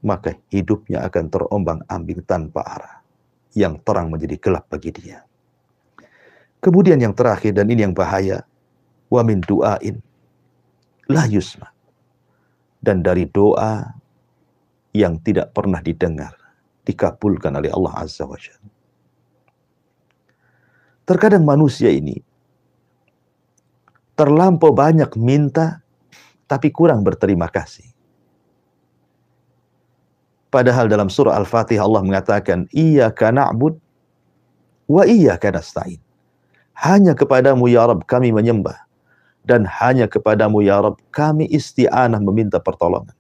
maka hidupnya akan terombang-ambing tanpa arah. Yang terang menjadi gelap bagi dia. Kemudian yang terakhir, dan ini yang bahaya, wa min du'ain la yusma. Dan dari doa yang tidak pernah didengar, dikabulkan oleh Allah Azza wa Jalla. Terkadang manusia ini terlampau banyak minta, tapi kurang berterima kasih. Padahal dalam surah Al-Fatihah Allah mengatakan, iyyaka na'bud wa iyyaka nasta'in. Hanya kepadamu ya Rabb kami menyembah, dan hanya kepadamu ya Rabb kami isti'anah meminta pertolongan.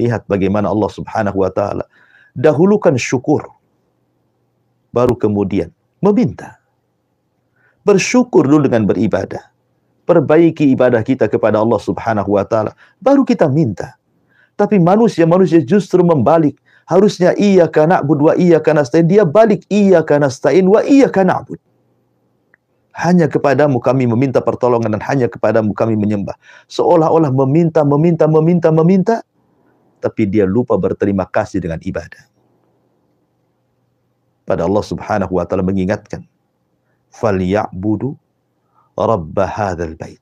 Lihat bagaimana Allah Subhanahu wa taala dahulukan syukur, baru kemudian meminta. Bersyukur dulu dengan beribadah. Perbaiki ibadah kita kepada Allah Subhanahu wa taala, baru kita minta. Tapi manusia justru membalik. Harusnya iyyaka na'budu wa iyyaka nasta'in, dia balik iyyaka nasta'in wa iyyaka na'bud. Hanya kepadamu kami meminta pertolongan dan hanya kepadamu kami menyembah. Seolah-olah meminta, tapi dia lupa berterima kasih dengan ibadah. Pada Allah Subhanahu wa taala mengingatkan, "Falyabudu rabb hadzal bait."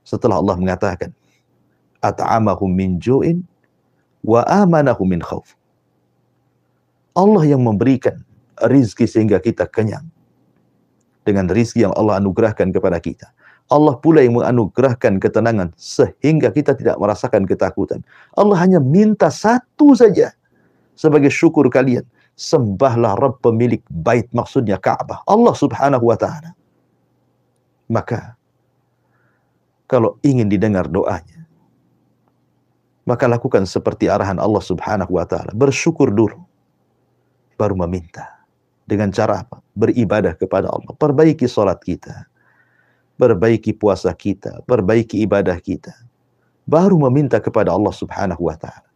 Setelah Allah mengatakan, "At'amahum min ju'in wa amanahum min khauf." Allah yang memberikan rizki sehingga kita kenyang. Dengan rizki yang Allah anugerahkan kepada kita. Allah pula yang menganugerahkan ketenangan sehingga kita tidak merasakan ketakutan. Allah hanya minta satu saja sebagai syukur kalian. Sembahlah Rabb pemilik bait, maksudnya Ka'bah, Allah Subhanahu wa ta'ala. Maka kalau ingin didengar doanya, maka lakukan seperti arahan Allah Subhanahu wa ta'ala. Bersyukur dulu, baru meminta. Dengan cara apa? Beribadah kepada Allah. Perbaiki salat kita, perbaiki puasa kita, perbaiki ibadah kita, baru meminta kepada Allah Subhanahu wa ta'ala.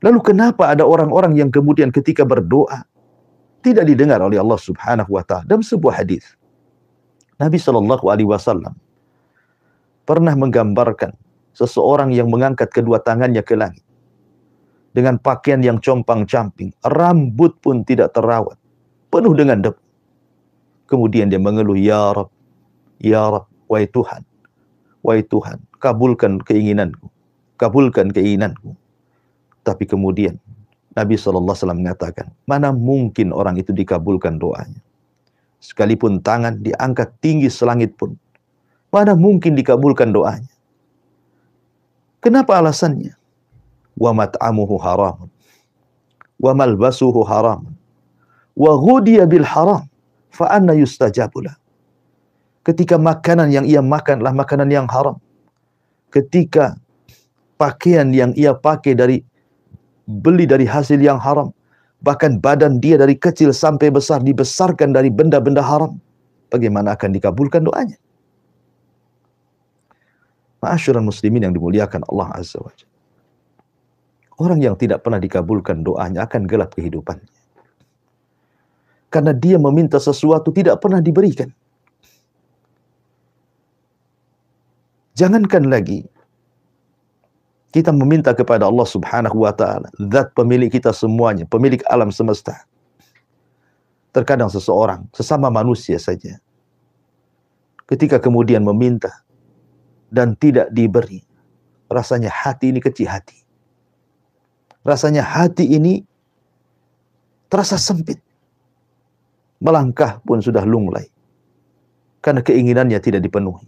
Lalu kenapa ada orang-orang yang kemudian ketika berdoa tidak didengar oleh Allah Subhanahu wa ta'ala? Dalam sebuah hadis, Nabi Shallallahu alaihi wasallam pernah menggambarkan seseorang yang mengangkat kedua tangannya ke langit dengan pakaian yang compang-camping, rambut pun tidak terawat, penuh dengan debu. Kemudian dia mengeluh, ya Rabb, wahai Tuhan, kabulkan keinginanku, kabulkan keinginanku. Tapi kemudian Nabi SAW mengatakan, mana mungkin orang itu dikabulkan doanya. Sekalipun tangan diangkat tinggi selangit pun, mana mungkin dikabulkan doanya. Kenapa alasannya? Wa mat'amuhu haram, wa malbasuhu haram, wa ghudiya bil haram, fa anna yustajabulah. Ketika makanan yang ia makan adalah makanan yang haram, ketika pakaian yang ia pakai beli dari hasil yang haram, bahkan badan dia dari kecil sampai besar dibesarkan dari benda-benda haram, bagaimana akan dikabulkan doanya? Ma'asyiral muslimin yang dimuliakan Allah Azza wa Jalla. Orang yang tidak pernah dikabulkan doanya akan gelap kehidupannya. Karena dia meminta sesuatu tidak pernah diberikan. Jangankan lagi kita meminta kepada Allah Subhanahu wa ta'ala, zat pemilik kita semuanya, pemilik alam semesta. Terkadang seseorang, sesama manusia saja, ketika kemudian meminta dan tidak diberi, rasanya hati ini kecil hati. Rasanya hati ini terasa sempit. Melangkah pun sudah lunglai. Karena keinginannya tidak dipenuhi.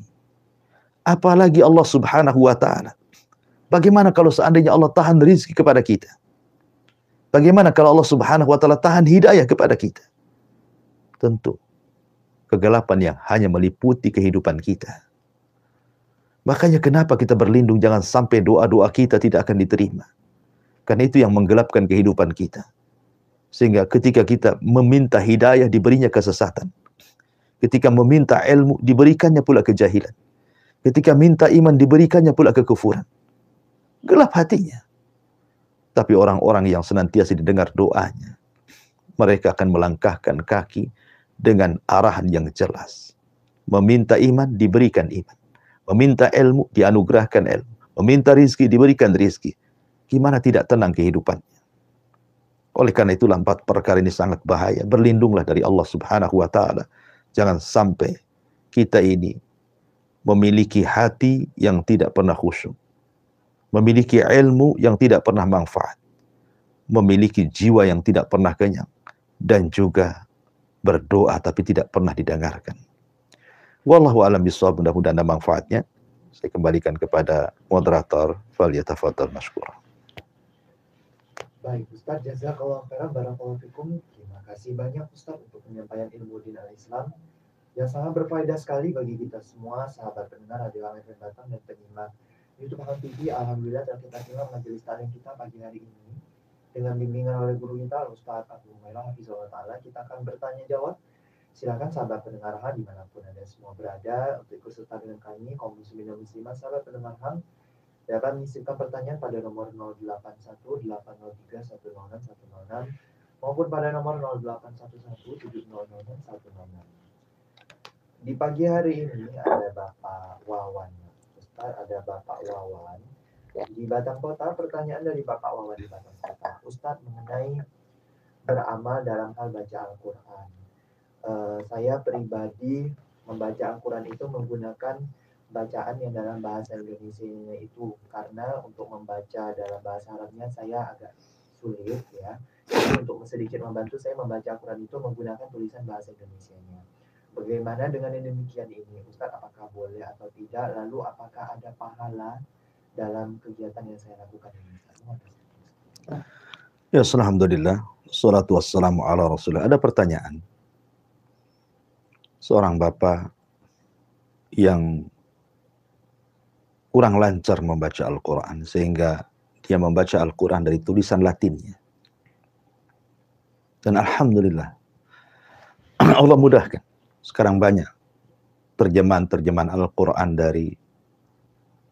Apalagi Allah Subhanahu wa ta'ala. Bagaimana kalau seandainya Allah tahan rizki kepada kita? Bagaimana kalau Allah Subhanahu wa ta'ala tahan hidayah kepada kita? Tentu kegelapan yang hanya meliputi kehidupan kita. Makanya kenapa kita berlindung jangan sampai doa-doa kita tidak akan diterima. Karena itu yang menggelapkan kehidupan kita. Sehingga ketika kita meminta hidayah, diberinya kesesatan. Ketika meminta ilmu, diberikannya pula kejahilan. Ketika minta iman, diberikannya pula kekufuran. Gelap hatinya. Tapi orang-orang yang senantiasa didengar doanya, mereka akan melangkahkan kaki dengan arahan yang jelas. Meminta iman, diberikan iman. Meminta ilmu, dianugerahkan ilmu. Meminta rizki, diberikan rizki. Gimana tidak tenang kehidupannya? Oleh karena itulah 4 perkara ini sangat bahaya. Berlindunglah dari Allah Subhanahu wa ta'ala. Jangan sampai kita ini memiliki hati yang tidak pernah khusyuk. Memiliki ilmu yang tidak pernah manfaat. Memiliki jiwa yang tidak pernah kenyang. Dan juga berdoa tapi tidak pernah didengarkan. Wallahu a'lam bishawab, mudah-mudahan ada manfaatnya. Saya kembalikan kepada moderator. Falyatafadhal mashkura. Baik, Ustaz, jazakallahu khairan, barakallahu fikum. Terima kasih banyak Ustaz untuk penyampaian ilmu din al-Islam yang sangat berfaedah sekali bagi kita semua, sahabat pendengar Radio Alam FM Batam dan penyimak YouTube Alam TV. Alhamdulillah telah kita simak majelis taklim kita pagi hari ini dengan bimbingan oleh guru kita Ustadz Abu Humairah Hafizahullah Ta'ala. Kita akan bertanya jawab. Silakan sahabat pendengar HAM dimanapun Anda semua berada untuk ikut serta dengan kami kaum muslimin dan muslimat. Sahabat pendengar HAM dapat mengirimkan pertanyaan pada nomor 081 803 106 106 maupun pada nomor 0811 7006 106. Di pagi hari ini ada Bapak Wawan. Ustaz, ada Bapak Wawan di Batam Kota. Pertanyaan dari Bapak Wawan di Batam Kota, Ustaz, mengenai beramal dalam hal baca Al-Quran. Saya pribadi membaca Al-Quran itu menggunakan bacaan yang dalam bahasa Indonesia itu, karena untuk membaca dalam bahasa Arabnya saya agak sulit ya. Jadi untuk sedikit membantu saya membaca Al-Quran itu menggunakan tulisan bahasa Indonesianya. Bagaimana dengan yang demikian ini, Ustaz? Apakah boleh atau tidak? Lalu apakah ada pahala dalam kegiatan yang saya lakukan ini? Ya, alhamdulillah. Salatu wassalamu ala Rasulullah. Ada pertanyaan. Seorang bapak yang kurang lancar membaca Al-Quran, sehingga dia membaca Al-Quran dari tulisan Latinnya. Dan alhamdulillah, Allah mudahkan. Sekarang banyak terjemahan-terjemahan Al-Quran dari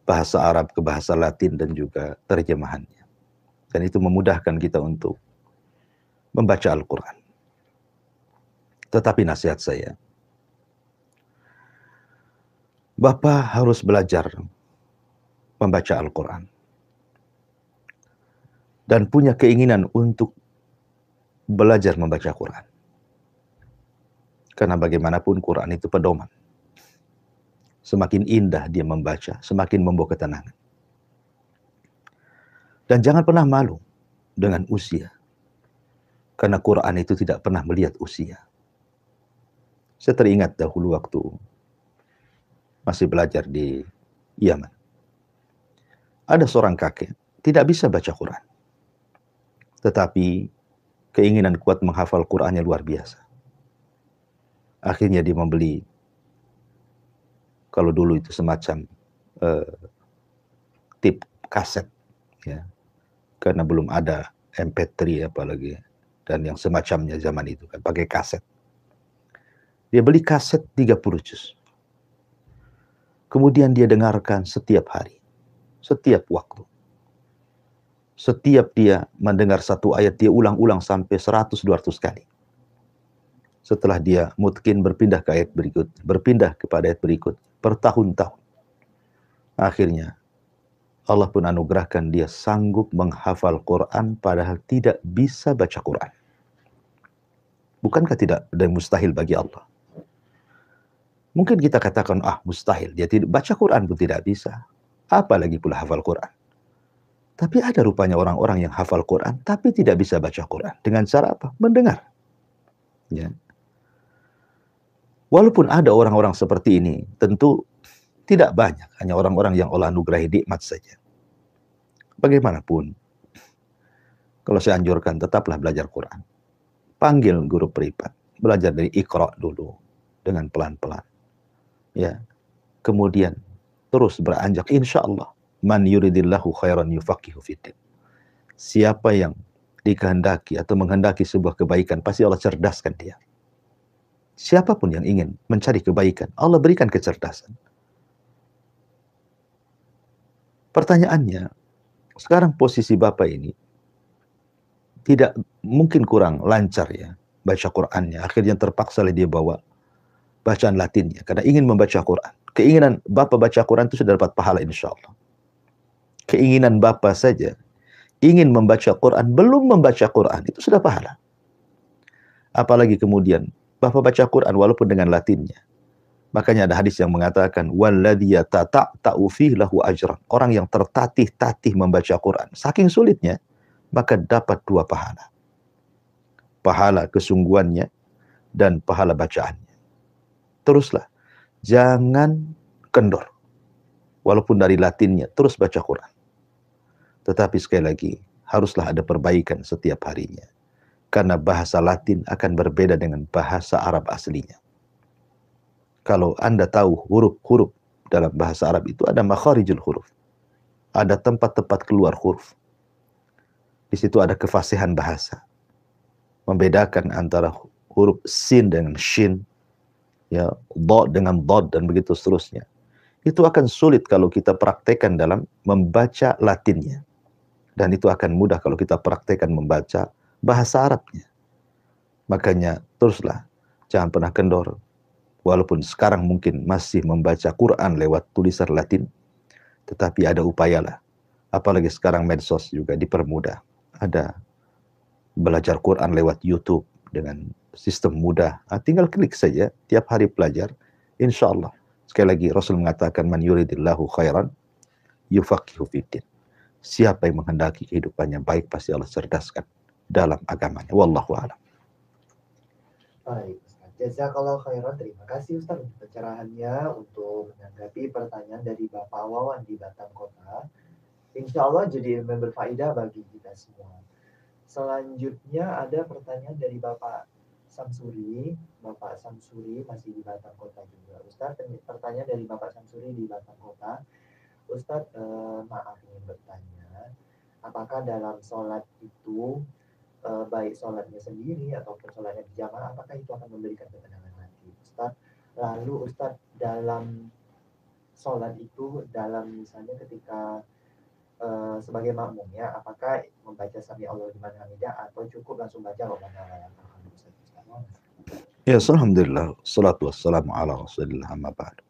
bahasa Arab ke bahasa Latin dan juga terjemahannya. Dan itu memudahkan kita untuk membaca Al-Quran. Tetapi nasihat saya, Bapak harus belajar membaca Al-Quran. Dan punya keinginan untuk belajar membaca Quran. Karena bagaimanapun Quran itu pedoman. Semakin indah dia membaca, semakin membawa ketenangan. Dan jangan pernah malu dengan usia. Karena Quran itu tidak pernah melihat usia. Saya teringat dahulu waktu masih belajar di Yaman. Ada seorang kakek, tidak bisa baca Quran. Tetapi keinginan kuat menghafal Qurannya luar biasa. Akhirnya dia membeli, kalau dulu itu semacam tip kaset, ya, karena belum ada MP3 apalagi, dan yang semacamnya zaman itu kan pakai kaset. Dia beli kaset 30 juz. Kemudian dia dengarkan setiap hari, setiap waktu. Setiap dia mendengar satu ayat, dia ulang-ulang sampai 100-200 kali. Setelah dia mungkin berpindah ke ayat berikut, berpindah kepada ayat berikut, bertahun-tahun. Akhirnya, Allah pun anugerahkan dia sanggup menghafal Quran padahal tidak bisa baca Quran. Bukankah tidak ada mustahil bagi Allah? Mungkin kita katakan, mustahil, dia tidak baca Quran pun tidak bisa. Apalagi pula hafal Quran. Tapi ada rupanya orang-orang yang hafal Quran, tapi tidak bisa baca Quran. Dengan cara apa? Mendengar. Ya. Walaupun ada orang-orang seperti ini, tentu tidak banyak. Hanya orang-orang yang Allah anugerahi nikmat saja. Bagaimanapun, kalau saya anjurkan, tetaplah belajar Quran. Panggil guru privat. Belajar dari Iqra dulu. Dengan pelan-pelan. Ya. Kemudian, terus beranjak. Insya Allah. Man yuridillahu khairan yufaqihu fiddin. Siapa yang dikehendaki atau menghendaki sebuah kebaikan, pasti Allah cerdaskan dia. Siapapun yang ingin mencari kebaikan, Allah berikan kecerdasan. Pertanyaannya, sekarang posisi Bapak ini tidak mungkin kurang lancar ya baca Qur'annya. Akhirnya terpaksa dia bawa bacaan Latinnya karena ingin membaca Qur'an. Keinginan Bapak baca Qur'an itu sudah dapat pahala insya Allah. Keinginan Bapak saja ingin membaca Qur'an, belum membaca Qur'an, itu sudah pahala. Apalagi kemudian Bapak baca Quran walaupun dengan Latinnya. Makanya ada hadis yang mengatakan walladzi yatata'u fihi lahu ajran. Orang yang tertatih-tatih membaca Quran, saking sulitnya, maka dapat 2 pahala. Pahala kesungguhannya dan pahala bacaannya. Teruslah, jangan kendor. Walaupun dari Latinnya, terus baca Quran. Tetapi sekali lagi, haruslah ada perbaikan setiap harinya. Karena bahasa Latin akan berbeda dengan bahasa Arab aslinya. Kalau Anda tahu huruf-huruf dalam bahasa Arab itu ada makharijul huruf. Ada tempat-tempat keluar huruf. Di situ ada kefasihan bahasa. Membedakan antara huruf sin dengan shin, ya, dod dengan dod, dan begitu seterusnya. Itu akan sulit kalau kita praktekkan dalam membaca Latinnya. Dan itu akan mudah kalau kita praktekkan membaca bahasa Arabnya. Makanya teruslah, jangan pernah kendor. Walaupun sekarang mungkin masih membaca Quran lewat tulisan Latin, tetapi ada upayalah. Apalagi sekarang medsos juga dipermudah. Ada belajar Quran lewat YouTube dengan sistem mudah. Tinggal klik saja, tiap hari belajar. Insya Allah. Sekali lagi Rasul mengatakan, man yuridillahu khairan yufaqihu fiddin. Siapa yang menghendaki kehidupannya baik, pasti Allah cerdaskan dalam agamanya. Wallahu a'lam. Baik, Ustaz. Jazakallahu khairan. Terima kasih Ustaz untuk pencerahannya, untuk menanggapi pertanyaan dari Bapak Wawan di Batam Kota. Insya Allah jadi ilmu berfaedah bagi kita semua. Selanjutnya ada pertanyaan dari Bapak Samsuri. Bapak Samsuri masih di Batam Kota juga. Ustaz, pertanyaan dari Bapak Samsuri di Batam Kota. Ustaz, maaf ingin bertanya, apakah dalam sholat itu baik sholatnya sendiri ataupun sholatnya berjamaah, apakah itu akan memberikan ketenangan hati, Ustaz? Lalu Ustaz, dalam sholat itu, dalam misalnya ketika sebagai makmum ya, apakah membaca sami Allah liman hamidah atau cukup langsung baca Rabbana walakal hamd, Ustaz? Ya, alhamdulillah, salatu wassalamu ala Rasulillah, amma ba'du.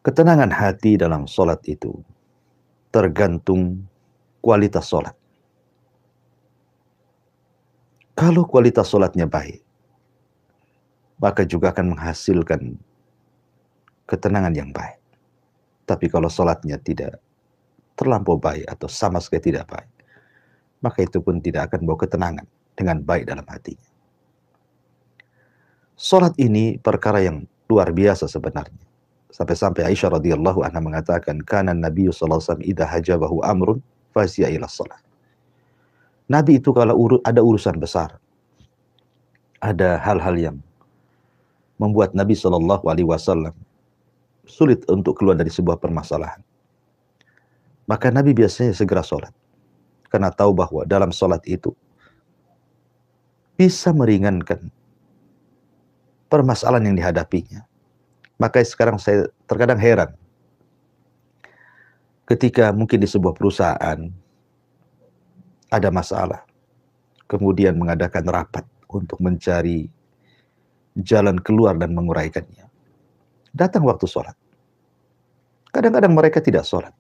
Ketenangan hati dalam sholat itu tergantung kualitas sholat. Kalau kualitas sholatnya baik, maka juga akan menghasilkan ketenangan yang baik. Tapi kalau sholatnya tidak terlampau baik atau sama sekali tidak baik, maka itu pun tidak akan bawa ketenangan dengan baik dalam hatinya. Sholat ini perkara yang luar biasa sebenarnya. Sampai-sampai Aisyah radhiyallahu anha mengatakan, kana Nabi sallallahu alaihi wasallam idza hajabahu amrun fasiya ila shalah. Nabi itu kalau ada urusan besar, ada hal-hal yang membuat Nabi sallallahu alaihi wasallam sulit untuk keluar dari sebuah permasalahan, maka Nabi biasanya segera sholat. Karena tahu bahwa dalam sholat itu bisa meringankan permasalahan yang dihadapinya. Maka sekarang saya terkadang heran ketika mungkin di sebuah perusahaan ada masalah, kemudian mengadakan rapat untuk mencari jalan keluar dan menguraikannya. Datang waktu sholat. Kadang-kadang mereka tidak sholat.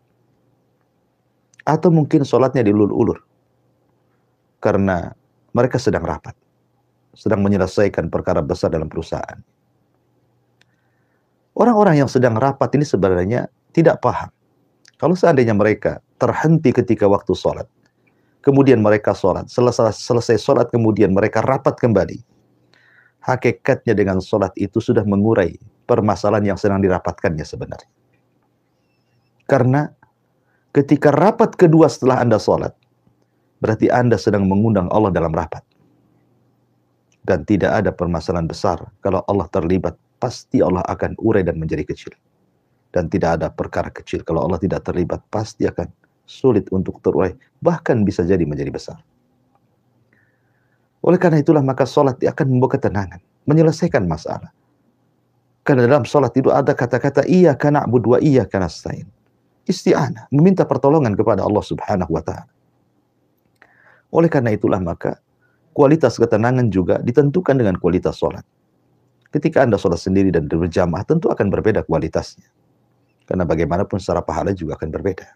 Atau mungkin sholatnya diulur-ulur. Karena mereka sedang rapat. Sedang menyelesaikan perkara besar dalam perusahaan. Orang-orang yang sedang rapat ini sebenarnya tidak paham. Kalau seandainya mereka terhenti ketika waktu sholat, kemudian mereka sholat, selesai sholat kemudian mereka rapat kembali, hakikatnya dengan sholat itu sudah mengurai permasalahan yang sedang dirapatkannya sebenarnya. Karena ketika rapat kedua setelah Anda sholat, berarti Anda sedang mengundang Allah dalam rapat. Dan tidak ada permasalahan besar. Kalau Allah terlibat, pasti Allah akan urai dan menjadi kecil. Dan tidak ada perkara kecil. Kalau Allah tidak terlibat, pasti akan sulit untuk terurai. Bahkan bisa jadi menjadi besar. Oleh karena itulah maka sholat akan membawa ketenangan. Menyelesaikan masalah. Karena dalam sholat itu ada kata-kata iyyaka na'budu wa iyyaka nasta'in. Isti'anah. Meminta pertolongan kepada Allah subhanahu wa ta'ala. Oleh karena itulah maka kualitas ketenangan juga ditentukan dengan kualitas sholat. Ketika Anda sholat sendiri dan berjamaah, tentu akan berbeda kualitasnya. Karena bagaimanapun secara pahala juga akan berbeda.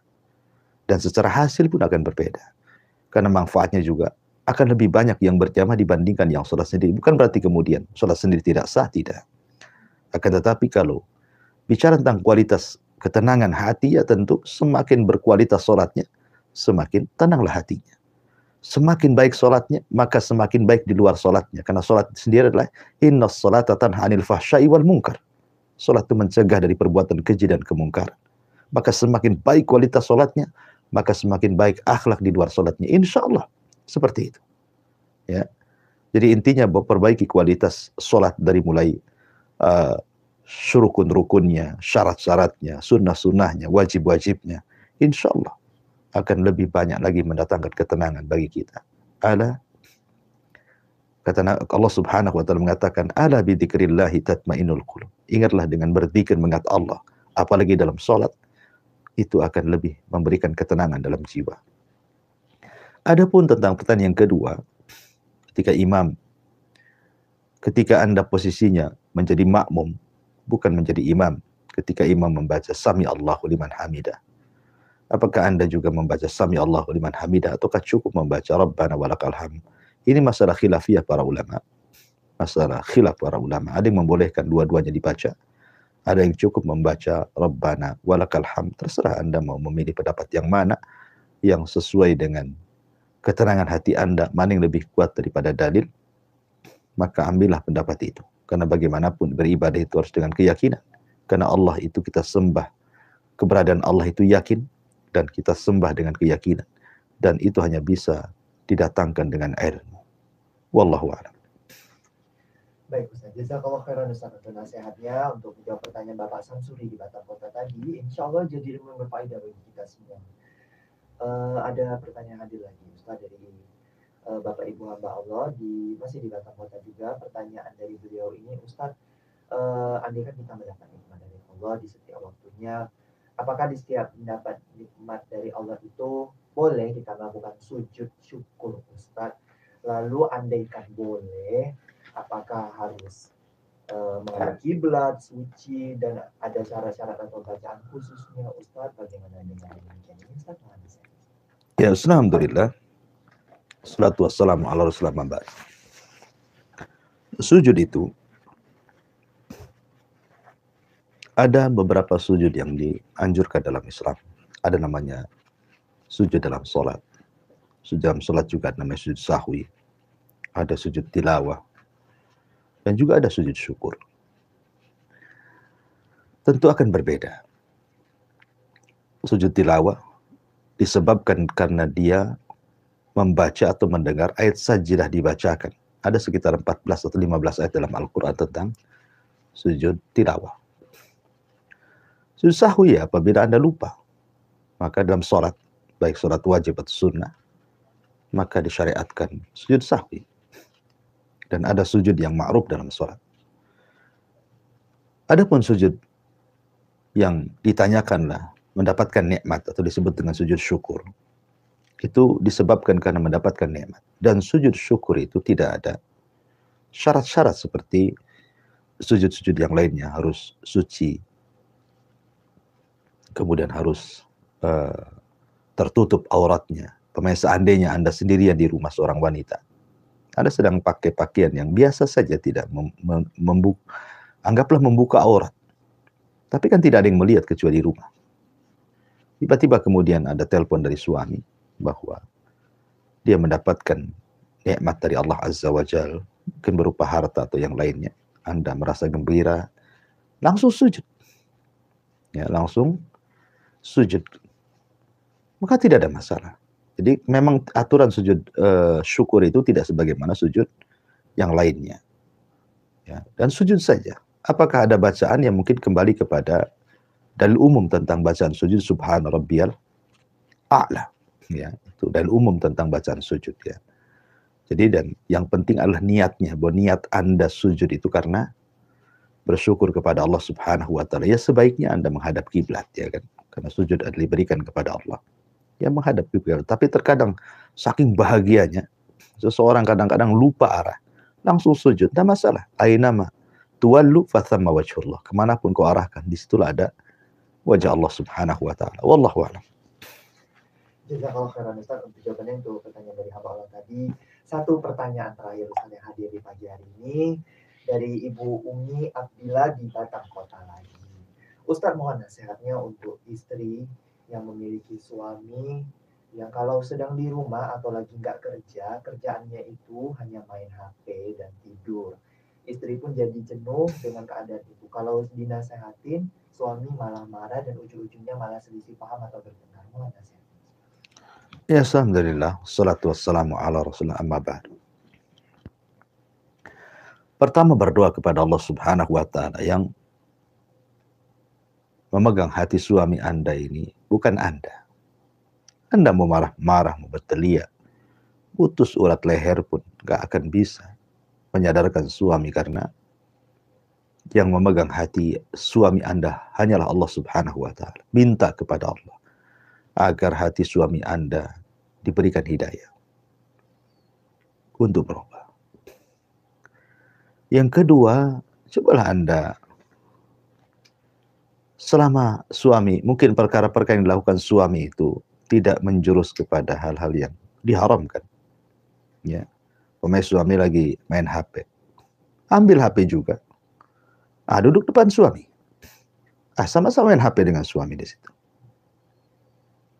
Dan secara hasil pun akan berbeda. Karena manfaatnya juga akan lebih banyak yang berjamaah dibandingkan yang sholat sendiri. Bukan berarti kemudian sholat sendiri tidak sah, tidak. Akan tetapi kalau bicara tentang kualitas ketenangan hati, ya tentu semakin berkualitas sholatnya, semakin tenanglah hatinya. Semakin baik sholatnya, maka semakin baik di luar sholatnya. Karena sholat sendiri adalah innas sholata tanha 'anil fahsya'i wal munkar. Sholat itu mencegah dari perbuatan keji dan kemungkaran. Maka semakin baik kualitas sholatnya, maka semakin baik akhlak di luar sholatnya. Insya Allah seperti itu. Ya. Jadi intinya perbaiki kualitas sholat dari mulai uh, rukun-rukunnya, syarat-syaratnya, sunnah-sunnahnya, wajib-wajibnya. Insya Allah akan lebih banyak lagi mendatangkan ketenangan bagi kita. Ala, kata Allah Subhanahu wa taala mengatakan, ala bidzikrillahi tatmainnul qulub. Ingatlah dengan berzikir mengingat Allah, apalagi dalam sholat, itu akan lebih memberikan ketenangan dalam jiwa. Adapun tentang pertanyaan yang kedua, ketika Anda posisinya menjadi makmum, bukan menjadi imam, ketika imam membaca Sami Allahu liman hamidah, apakah Anda juga membaca Sami Allahu liman hamidah ataukah cukup membaca Rabbana walakal hamd? Ini masalah khilafiyah para ulama. Masalah khilaf para ulama. Ada yang membolehkan dua-duanya dibaca. Ada yang cukup membaca Rabbana walakal hamd. Terserah Anda mau memilih pendapat yang mana yang sesuai dengan ketenangan hati Anda, mana yang lebih kuat daripada dalil, maka ambillah pendapat itu. Karena bagaimanapun beribadah itu harus dengan keyakinan. Karena Allah itu kita sembah. Keberadaan Allah itu yakin dan kita sembah dengan keyakinan. Dan itu hanya bisa didatangkan dengan ilmu. Wallahu a'lam. Baik Ustaz, jazakallah khairan Ustaz untuk nasihatnya, untuk menjawab pertanyaan Bapak Samsuri di Batam Kota tadi. Insya Allah jadi ilmu yang berfaedah bagi kita semua. Ada pertanyaan hadir lagi Ustaz dari Bapak Ibu hamba Allah masih di Batam Kota juga. Pertanyaan dari beliau ini, Ustaz, andai kan kita mendapat nikmat dari Allah di setiap waktunya, apakah di setiap mendapat nikmat dari Allah itu boleh kita melakukan sujud syukur Ustaz? Lalu andaikan boleh, apakah harus menghadap kiblat, suci, dan ada syarat-syarat atau bacaan khususnya Ustaz? Bagaimana dengan demikian ini Ustaz? Ya, alhamdulillah. Salatu wassalamu ala rasulillah. Sujud itu ada beberapa sujud yang dianjurkan dalam Islam. Ada namanya sujud dalam sholat. Sujud dalam sholat juga namanya sujud sahwi. Ada sujud tilawah. Dan juga ada sujud syukur. Tentu akan berbeda. Sujud tilawah disebabkan karena dia membaca atau mendengar ayat sajidah dibacakan. Ada sekitar 14 atau 15 ayat dalam Al-Quran tentang sujud tilawah. Sujud sahwi apabila Anda lupa. Maka dalam sholat, baik sholat wajib atau sunnah, maka disyariatkan sujud sahwi. Dan ada sujud yang ma'ruf dalam sholat. Adapun sujud yang ditanyakanlah mendapatkan nikmat atau disebut dengan sujud syukur, itu disebabkan karena mendapatkan nikmat. Dan sujud syukur itu tidak ada syarat-syarat seperti sujud-sujud yang lainnya, harus suci, kemudian harus tertutup auratnya. Seandainya Anda sendirian di rumah seorang wanita, Anda sedang pakai pakaian yang biasa saja, tidak anggaplah membuka aurat, tapi kan tidak ada yang melihat kecuali di rumah. Tiba-tiba kemudian ada telepon dari suami bahwa dia mendapatkan nikmat dari Allah Azza wa Jalla, mungkin berupa harta atau yang lainnya. Anda merasa gembira, langsung sujud. Ya, langsung sujud. Maka tidak ada masalah. Jadi memang aturan sujud syukur itu tidak sebagaimana sujud yang lainnya. Ya, dan sujud saja. Apakah ada bacaan yang mungkin kembali kepada dalil umum tentang bacaan sujud, subhana rabbiyal a'la. Ya, itu dalil umum tentang bacaan sujud ya. Jadi dan yang penting adalah niatnya, bahwa niat Anda sujud itu karena bersyukur kepada Allah Subhanahu wa taala. Ya sebaiknya Anda menghadap kiblat ya kan. Karena sujud adalah diberikan kepada Allah. Ya menghadap kiblat. Tapi terkadang saking bahagianya seseorang kadang-kadang lupa arah, langsung sujud. Tidak masalah. Ainama tuwallu fathamma wajhullah. Kemanapun kau arahkan, disitulah ada wajah Allah Subhanahu wa taala. Wallahu a'lam. Jazakallah khairan Ustaz untuk jawabannya untuk pertanyaan dari hamba Allah tadi. Satu pertanyaan terakhir Ustaz yang hadir di pagi hari ini dari Ibu Umi Abdillah di Batam Kota lagi. Ustaz mohon nasihatnya untuk istri yang memiliki suami yang kalau sedang di rumah atau lagi nggak kerja, kerjaannya itu hanya main HP dan tidur. Istri pun jadi jenuh dengan keadaan itu. Kalau dinasehatin, suami malah marah dan ujung-ujungnya malah selisih paham atau bertengkar. Mohon nasihat. Ya, alhamdulillah. Salatu wassalamu ala rasulullah amma ba'du. Pertama, berdoa kepada Allah Subhanahu wa Ta'ala yang memegang hati suami Anda ini, bukan Anda. Anda mau marah-marah, mau berteriak, putus urat leher pun gak akan bisa menyadarkan suami, karena yang memegang hati suami Anda hanyalah Allah Subhanahu wa Ta'ala. Minta kepada Allah agar hati suami Anda diberikan hidayah untuk berubah. Yang kedua, cobalah Anda selama suami, mungkin perkara-perkara yang dilakukan suami itu tidak menjurus kepada hal-hal yang diharamkan. Ya, suami lagi main HP, ambil HP juga. Duduk depan suami. Sama-sama main HP dengan suami di situ.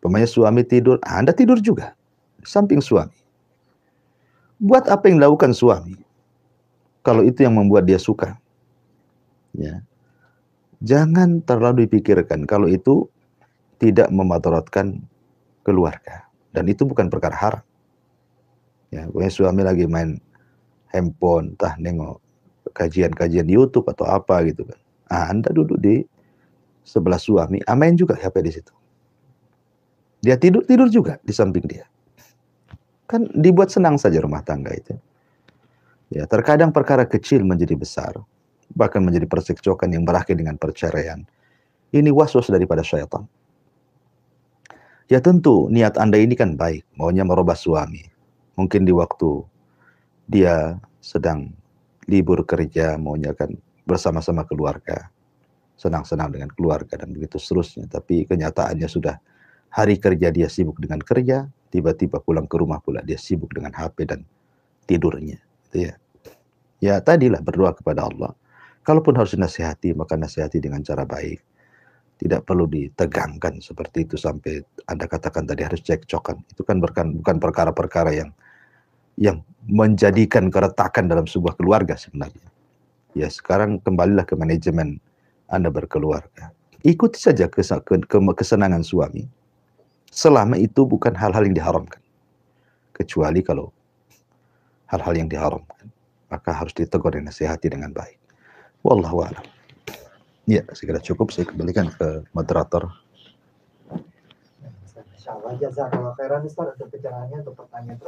Suami tidur, Anda tidur juga di samping suami. Buat apa yang dilakukan suami, kalau itu yang membuat dia suka, ya, jangan terlalu dipikirkan kalau itu tidak memadaratkan keluarga, dan itu bukan perkara haram. Ya, suami lagi main handphone, entah nengok kajian-kajian di YouTube atau apa gitu kan. Anda duduk di sebelah suami, main juga HP di situ. Dia tidur juga di samping dia. Kan dibuat senang saja rumah tangga itu. Ya, terkadang perkara kecil menjadi besar, bahkan menjadi percekcokan yang berakhir dengan perceraian. Ini waswas daripada syaitan. Ya tentu niat Anda ini kan baik, maunya merubah suami. Mungkin di waktu dia sedang libur kerja, maunya kan bersama-sama keluarga, senang-senang dengan keluarga dan begitu seterusnya. Tapi kenyataannya sudah hari kerja dia sibuk dengan kerja, tiba-tiba pulang ke rumah pula dia sibuk dengan HP dan tidurnya. Gitu ya. Ya tadilah berdoa kepada Allah. Kalaupun harus dinasihati, maka nasihati dengan cara baik. Tidak perlu ditegangkan seperti itu sampai Anda katakan tadi harus cekcokan. Itu kan bukan perkara-perkara yang menjadikan keretakan dalam sebuah keluarga sebenarnya. Ya sekarang kembalilah ke manajemen Anda berkeluarga. Ikuti saja kesenangan suami. Selama itu bukan hal-hal yang diharamkan. Kecuali kalau hal-hal yang diharamkan, maka harus ditegur dan nasihati dengan baik. Wallahu a'lam. Ya, saya kira cukup. Saya kembalikan ke moderator. Insyaallah jazakallah khairan Ustaz untuk pencerahannya, untuk pertanyaan